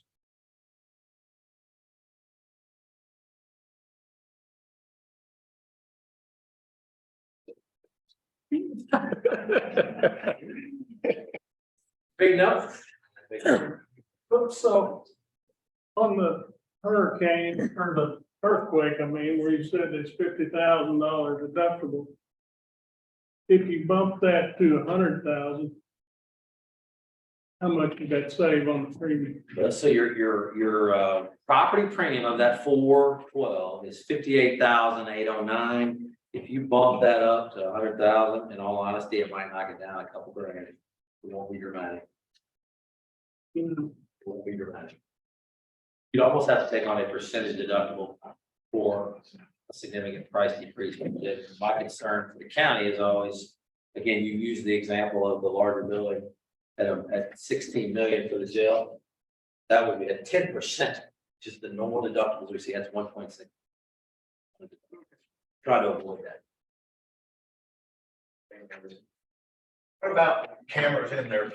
Big enough? So on the hurricane or the earthquake, I mean, where you said it's $50,000 deductible. If you bump that to 100,000, how much did that save on the premium? So your property premium of that 412 is 58,809. If you bump that up to 100,000, in all honesty, it might knock it down a couple grand. It won't be dramatic. It won't be dramatic. You'd almost have to take on a percentage deductible for a significant price decrease. My concern for the county is always, again, you use the example of the larger building. at 16 million for the jail. That would be at 10%, just the normal deductibles we see, that's 1.6. Try to avoid that. What about cameras in there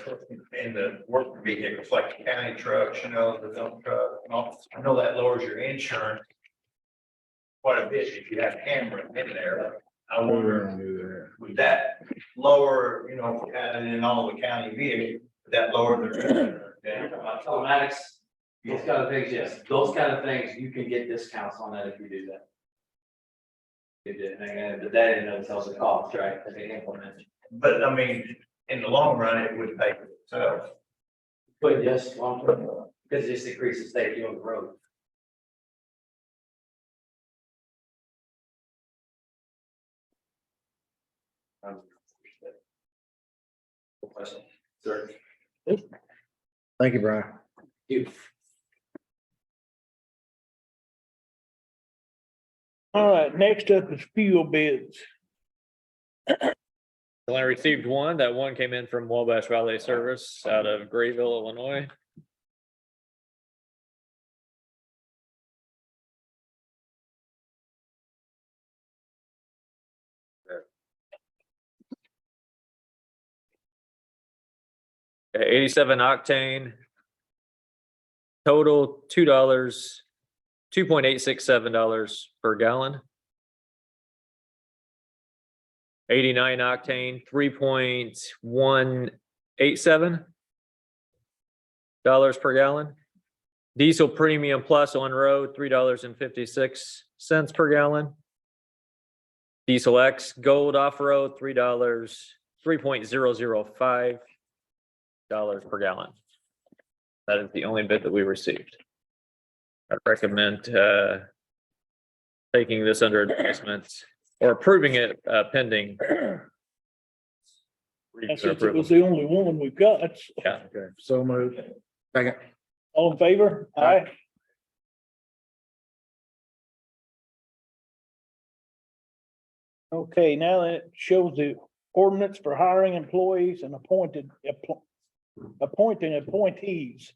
in the work vehicles, like county trucks, you know, the dump truck? and all? I know that lowers your insurance quite a bit if you have cameras in there. I wonder, would that lower, you know, if you had it in all the county vehicles, would that lower their? Telematics, those kind of things, yes, those kind of things, you can get discounts on that if you do that. But that in itself is a cost, right, that they implement. But I mean, in the long run, it would pay for itself. But yes, long term, because it just increases safety on the road. Question, sir. Thank you, Brian. You. All right, next up is fuel bids. I received one. That one came in from Wabash Valley Service out of Grayville, Illinois. Okay, 87 octane. Total $2.867 per gallon. 89 octane, $3.187 per gallon. Diesel premium plus on road, $3.56 per gallon. Diesel X gold off road, $3.005 per gallon. That is the only bid that we received. I recommend taking this under advisement or approving it pending. Since it was the only one we've got. Yeah. Okay, so moved. Second. All in favor? Aye. Okay, now that shows the ordinance for hiring employees and appointing appointees.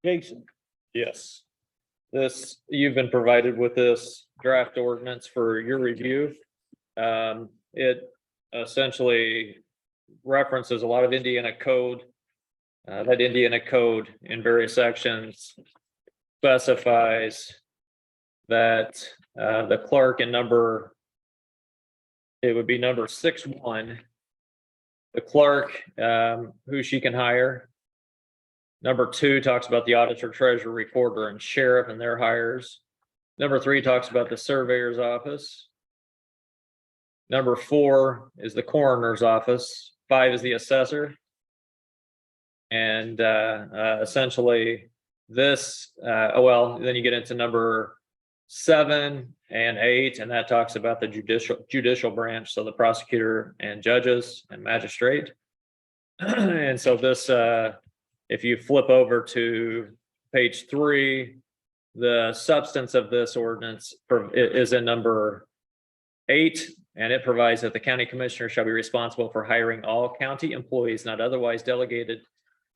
Jason. Yes. This, you've been provided with this draft ordinance for your review. It essentially references a lot of Indiana code. That Indiana code in various sections specifies that the clerk in it would be number 6.1. The clerk, who she can hire. Number 2 talks about the auditor, treasurer, recorder, and sheriff and their hires. Number 3 talks about the surveyor's office. Number 4 is the coroner's office. 5 is the assessor. And essentially this, then you get into number 7 and 8, and that talks about the judicial branch, so the prosecutor and judges and magistrate. And so this, if you flip over to page 3, the substance of this ordinance is in number 8, and it provides that the county commissioner shall be responsible for hiring all county employees not otherwise delegated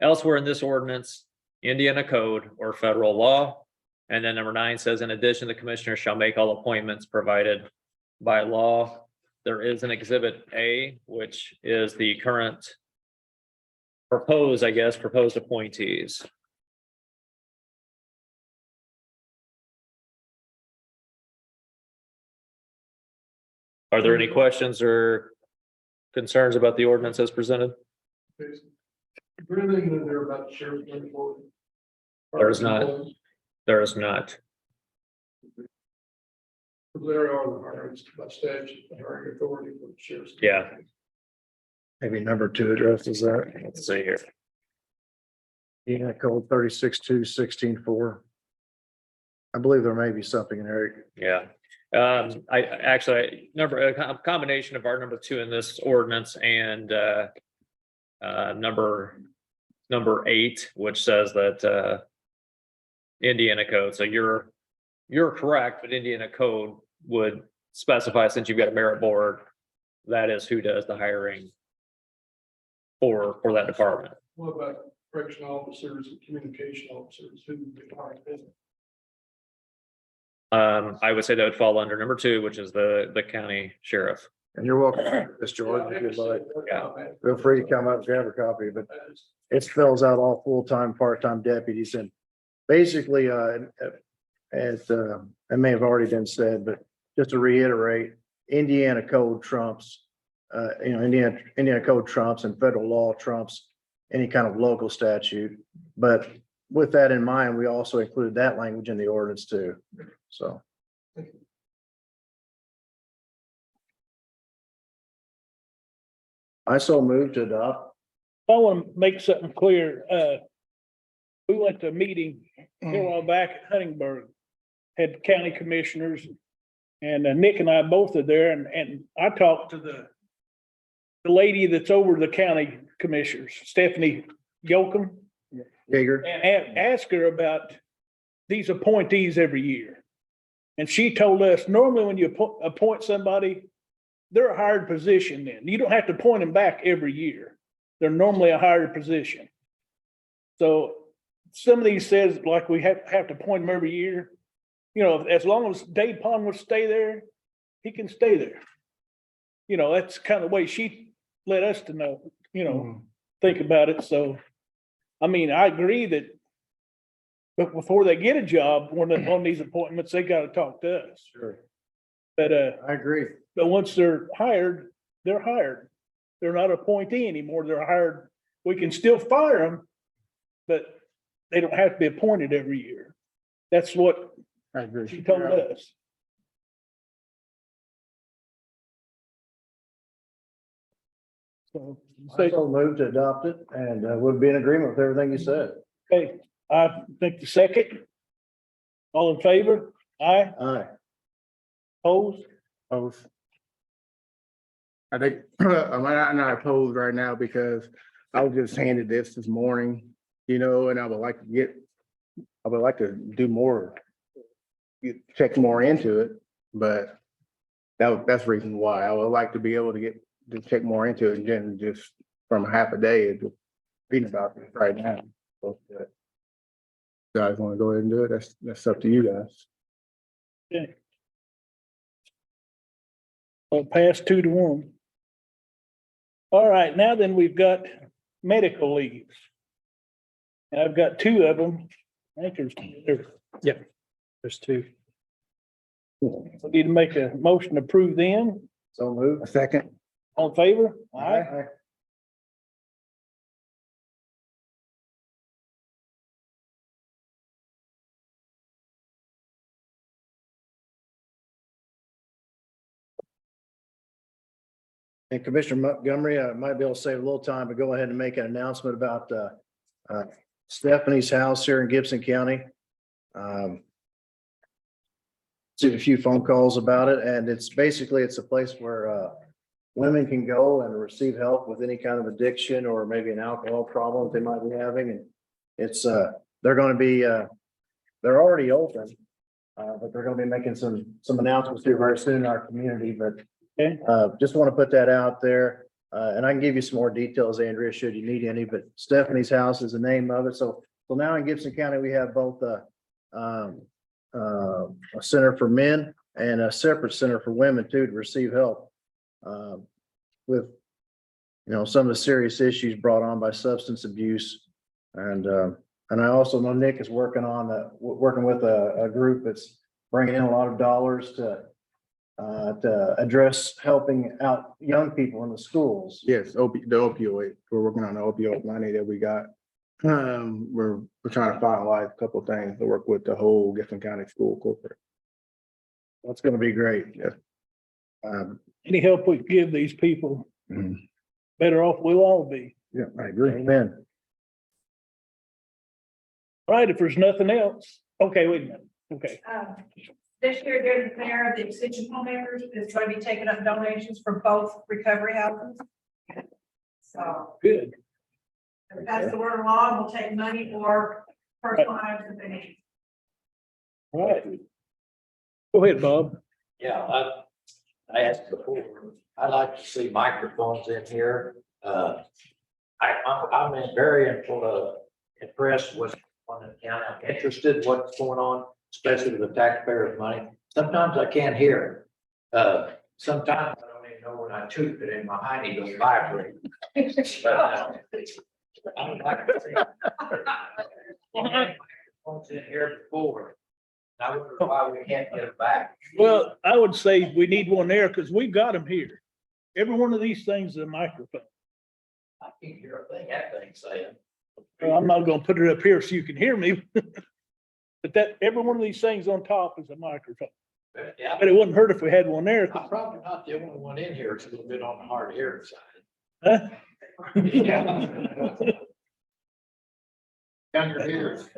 elsewhere in this ordinance, Indiana code, or federal law. And then number 9 says, in addition, the commissioner shall make all appointments provided by law. There is an exhibit A, which is the current proposed appointees. Are there any questions or concerns about the ordinance as presented? Is there anything in there about the sheriff's report? There is not. There is not. There are the hirings by statute, the hiring authority for the sheriff's. Yeah. Maybe number 2 addresses that. Let's see here. Yeah, code 36.2.16.4. I believe there may be something in there. Yeah. I actually, a combination of our number 2 in this ordinance and number 8, which says that Indiana code. So you're correct, but Indiana code would specify, since you've got a merit board, that is who does the hiring for that department. What about correction officers and communication officers who would be hired in? I would say that would fall under number 2, which is the county sheriff. And you're welcome, Mr. George, if you'd like. Feel free to come up and grab a copy, but it spells out all full-time, part-time deputies and basically, as, it may have already been said, but just to reiterate, Indiana code trumps, Indiana code trumps and federal law trumps any kind of local statute. But with that in mind, we also included that language in the ordinance too. So. I so moved to adopt. I want to make something clear. We went to a meeting here a while back at Huntingburg, had county commissioners, and Nick and I both are there, and I talked to the lady that's over the county commissioners, Stephanie Yoakum, Jaeger. and asked her about these appointees every year. And she told us, normally when you appoint somebody, they're a hired position then. You don't have to appoint them back every year. They're normally a hired position. So some of these says like we have to appoint them every year. You know, as long as Dave Pond will stay there, he can stay there. You know, that's kind of the way she let us to know, think about it. So, I mean, I agree that but before they get a job, on these appointments, they got to talk to us. Sure. But, I agree. but once they're hired, they're hired. They're not appointee anymore. They're hired. We can still fire them, but they don't have to be appointed every year. That's what I agree. she told us. So, I so moved to adopt it and would be in agreement with everything you said. okay, I think the second. All in favor? Aye, Aye. opposed? Both. I think, I'm not opposed right now because I was just handed this morning, and I would like to do more. Check more into it, but that's the reason why I would like to be able to check more into it than just from half a day of reading about it right now. So, guys want to go ahead and do it? That's up to you guys. Okay. Well, pass 2-1. All right, now then we've got medical leaves. And I've got 2 of them. I think There's 2. we need to make a motion to approve them. So moved. A second. All in favor? Aye. And Commissioner Montgomery, I might be able to save a little time, but go ahead and make an announcement about Stephanie's house here in Gibson County. Received a few phone calls about it, and it's a place where women can go and receive help with any kind of addiction or maybe an alcohol problem they might be having. And it's they're going to be they're already open, but they're going to be making some announcements here very soon in our community. But just want to put that out there. And I can give you some more details, Andrea, should you need any, but Stephanie's house is the name of it. So now in Gibson County, we have both a center for men and a separate center for women too, to receive help with, some of the serious issues brought on by substance abuse. And I also know Nick is working with a group that's bringing in a lot of dollars to address helping out young people in the schools. Yes, the opioid. We're working on the opioid money that we got. We're trying to finalize a couple of things to work with the whole Gibson County School corporate. That's going to be great. Yes. Any help we can give these people, Mhm. better off we'll all be. Yeah, I agree. Amen. All right, if there's nothing else, okay, wait a minute, okay. This year, during the fair, the extension homemakers is going to be taking up donations for both recovery houses. So, Good. if that's the word along, we'll take money or personal items if they need. All right. Go ahead, Bob. Yeah, I asked before, I'd like to see microphones in here. I'm very impressed with on the county. I'm interested in what's going on, especially with the taxpayers' money. Sometimes I can't hear it. Sometimes I don't even know when I toot it in my hiney goes vibrate. But, I would like to see. What's in here before. I wonder why we can't get it back. Well, I would say we need one there because we've got them here. Every one of these things is a microphone. I can't hear a thing that thing's saying. Well, I'm not gonna put it up here so you can hear me. But that, every one of these things on top is a microphone. Yeah, But it wouldn't hurt if we had one there. I'm probably not the only one in here. It's a little bit on the hard hearing side. Huh? Down your ears.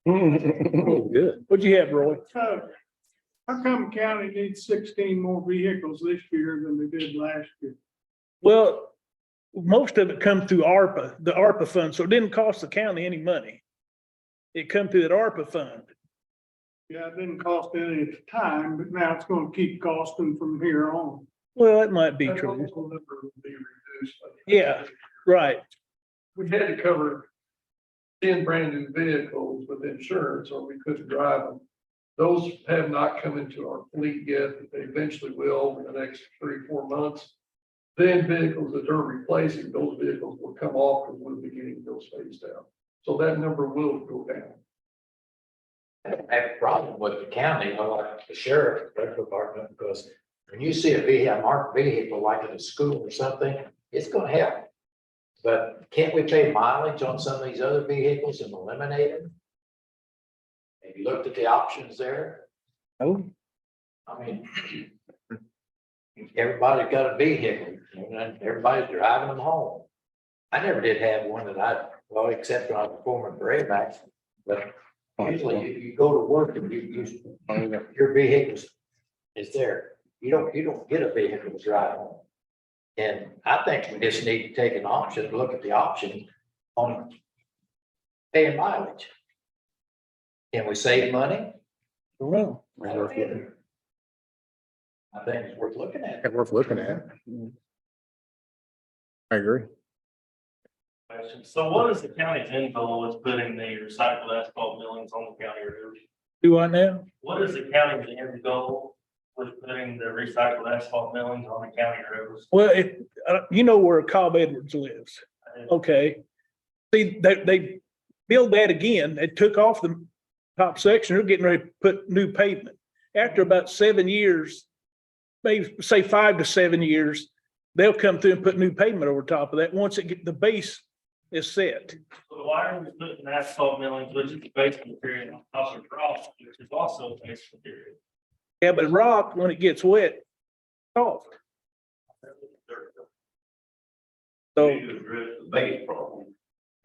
Good. What'd you have, Roy? How come county needs 16 more vehicles this year than they did last year? Well, most of it come through ARPA, the ARPA fund, so it didn't cost the county any money. It come through that ARPA fund. Yeah, it didn't cost any at the time, but now it's gonna keep costing from here on. Well, that might be true. That number will be reduced. Yeah. Right. We had to cover 10 brand new vehicles with insurance or we couldn't drive them. Those have not come into our fleet yet, but they eventually will in the next 3-4 months. Then vehicles that they're replacing, those vehicles will come off and we'll be getting those phased out. So that number will go down. I have a problem with the county, like the sheriff department, because when you see a marked vehicle like at a school or something, it's gonna help. But can't we pay mileage on some of these other vehicles and eliminate them? Have you looked at the options there? Oh, I mean, everybody's got a vehicle, and everybody's driving them home. I never did have one well, except when I was performing for AMAX, but usually you go to work and your vehicle is there. You don't get a vehicle to drive home. And I think we just need to take an option, look at the option on paying mileage. Can we save money? no. I think it's worth looking at. It's worth looking at. I agree. So what is the county's end goal with putting the recycled asphalt millings on the county roads? Do I now? What is the county's end goal with putting the recycled asphalt millings on the county roads? Well, you know where Cobb Edwards lives. Okay. See, they built that again. They took off the top section. They're getting ready to put new pavement. After about 7 years, maybe say 5 to 7 years, they'll come through and put new pavement over top of that. Once the base is set. So why are we putting asphalt millings, which is the base material, on top of rock, which is also base material? Yeah, but rock, when it gets wet, soft. So, We need to address the base problem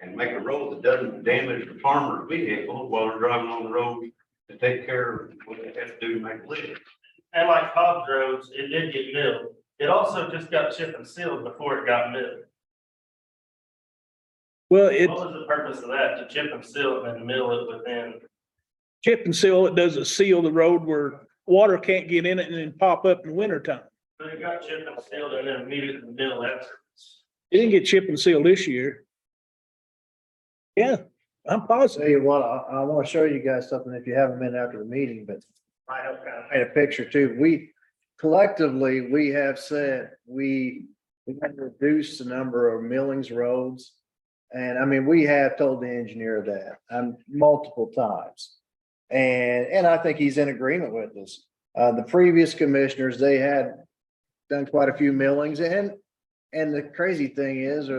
and make a road that doesn't damage the farmer's vehicle while they're driving on the road to take care of what they have to do to make a living. And like Cobb's roads, it did get milled. It also just got chip and sealed before it got milled. well, What it was the purpose of that? To chip and seal it and mill it within? chip and seal, it doesn't seal the road where water can't get in it and then pop up in the winter time. But it got chip and sealed and then immediately milled afterwards. It didn't get chip and sealed this year. Yeah, I'm positive. Tell you what, I want to show you guys something if you haven't been after the meeting, but I paint a picture too. We collectively, we have said we want to reduce the number of millings roads. And I mean, we have told the engineer that multiple times. And I think he's in agreement with us. The previous commissioners, they had done quite a few millings and the crazy thing is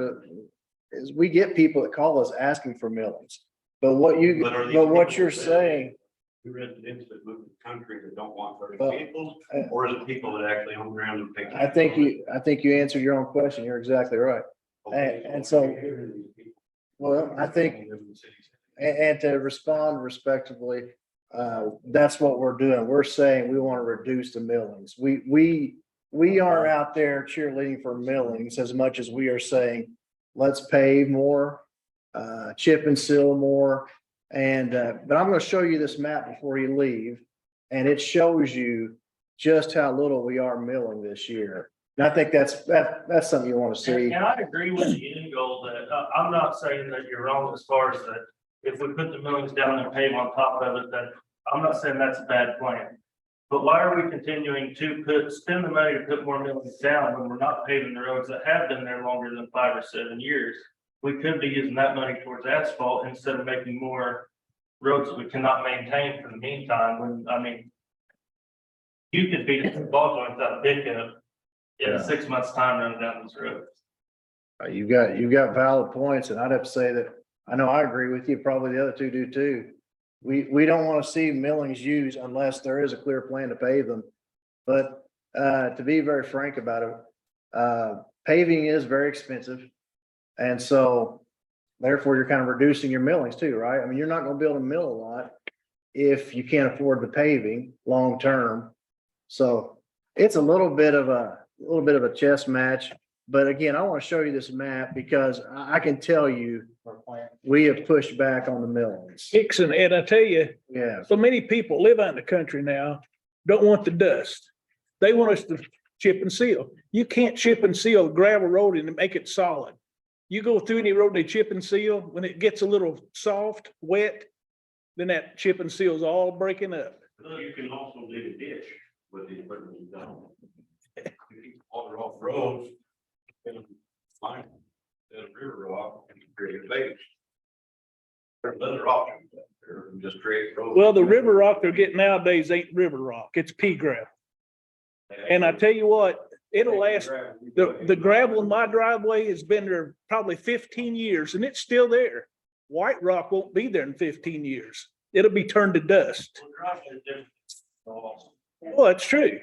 we get people that call us asking for millings. But what you're saying, Residents that move to the country that don't want their Well, vehicles, or is it people that actually own ground and pay? I think you answered your own question. You're exactly right. and so- Well, I think, and to respond respectively, that's what we're doing. We're saying we want to reduce the millings. We aren't out there cheerleading for millings as much as we are saying, let's pave more, chip and seal more. And, but I'm going to show you this map before you leave. And it shows you just how little we are milling this year. And I think that's something you want to see. And I agree with the end goal that, I'm not saying that you're wrong as far as that, if we put the millings down and pave on top of it, that, I'm not saying that's a bad plan. But why are we continuing to spend the money to put more millings down when we're not paving the roads that have been there longer than 5 or 7 years? We could be using that money towards asphalt instead of making more roads that we cannot maintain for the meantime, when, I mean, you could beat a ball joint without a pickup in 6 months' time running down those roads. You've got valid points, and I'd have to say that, I know I agree with you, probably the other two do too. We don't want to see millings used unless there is a clear plan to pave them. But, to be very frank about it, paving is very expensive. And so therefore you're kind of reducing your millings too, right? I mean, you're not gonna be able to mill a lot if you can't afford the paving long-term. So it's a little bit of a chess match. But again, I want to show you this map because I can tell you, we have pushed back on the millings. Dixon, and I tell you, Yeah, so many people live out in the country now, don't want the dust. They want us to chip and seal. You can't chip and seal a gravel road and make it solid. You go through any road they chip and seal, when it gets a little soft, wet, then that chip and seal is all breaking up. You can also dig a ditch with the equipment you've done. Water off roads. And fine, the river rock and create a base. There's other options out there, than just create roads. Well, the river rock they're getting nowadays ain't river rock, it's pea gravel. And I tell you what, it'll last, the gravel in my driveway has been there probably 15 years and it's still there. White rock won't be there in 15 years. It'll be turned to dust. Well, that's true.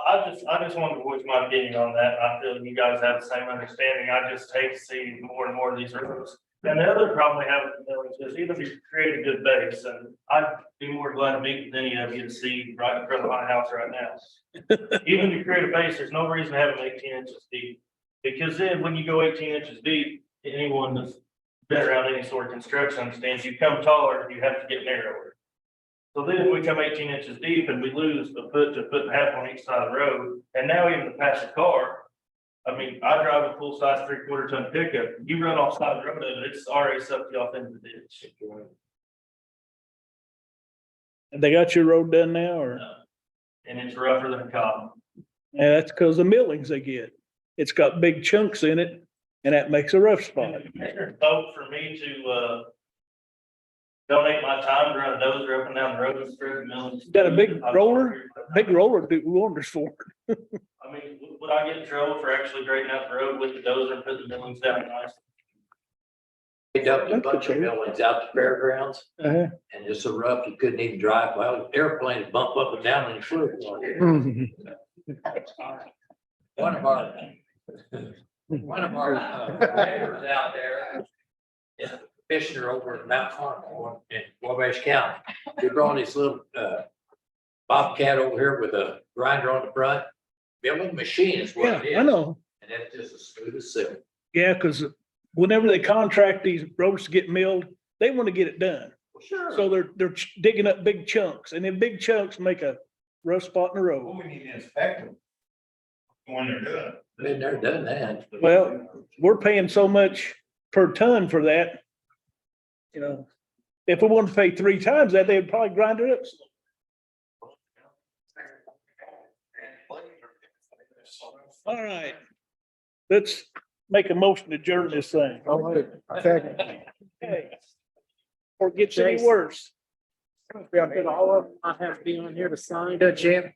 I just wanted to voice my opinion on that. I feel you guys have the same understanding. I just hate to see more and more of these roads. And the other problem we have with the millings is either we create a good base, and I'd be more glad to meet with any of you to see right in front of my house right now. Even to create a base, there's no reason to have them 18 inches deep. Because then when you go 18 inches deep, anyone that's been around any sort of construction understands you come taller, you have to get narrower. So then we come 18 inches deep and we lose a foot to a foot and a half on each side of the road. And now even to pass a car, I mean, I drive a full size 3/4 ton pickup. You run off side of the road and it's already sucked you off into the ditch. Have they got your road done now or? And it's rougher than cotton. Yeah, that's because the millings they get. It's got big chunks in it and that makes a rough spot. Vote for me to, donate my time to run a dozer up and down the road and spread the millings. Got a big roller? Big roller do wonders for it. I mean, would I get in trouble for actually straightening out the road with the dozer and put the millings down nice? They dumped a bunch of millings out to fairgrounds Uh-huh. and just so rough, you couldn't even drive. Well, airplanes bump up and down when you flew. One of our neighbors out there is a commissioner over in Mount Carmel in Wabash County. He brought his little Bobcat over here with a grinder on the front. Milling machine is what it is. Yeah, I know. And that's just as smooth as silk. Yeah, because whenever they contract these roads to get milled, they want to get it done. Sure. So they're digging up big chunks and then big chunks make a rough spot in the road. Well, we need to inspect them when they're done. Been there, done that. Well, we're paying so much per ton for that. You know, if we wanted to pay 3 times that, they'd probably grind it up. All right. Let's make a motion to adjourn this thing. Second. Okay. Or it gets any worse. All of them I have to be on here to sign. Good, Jim.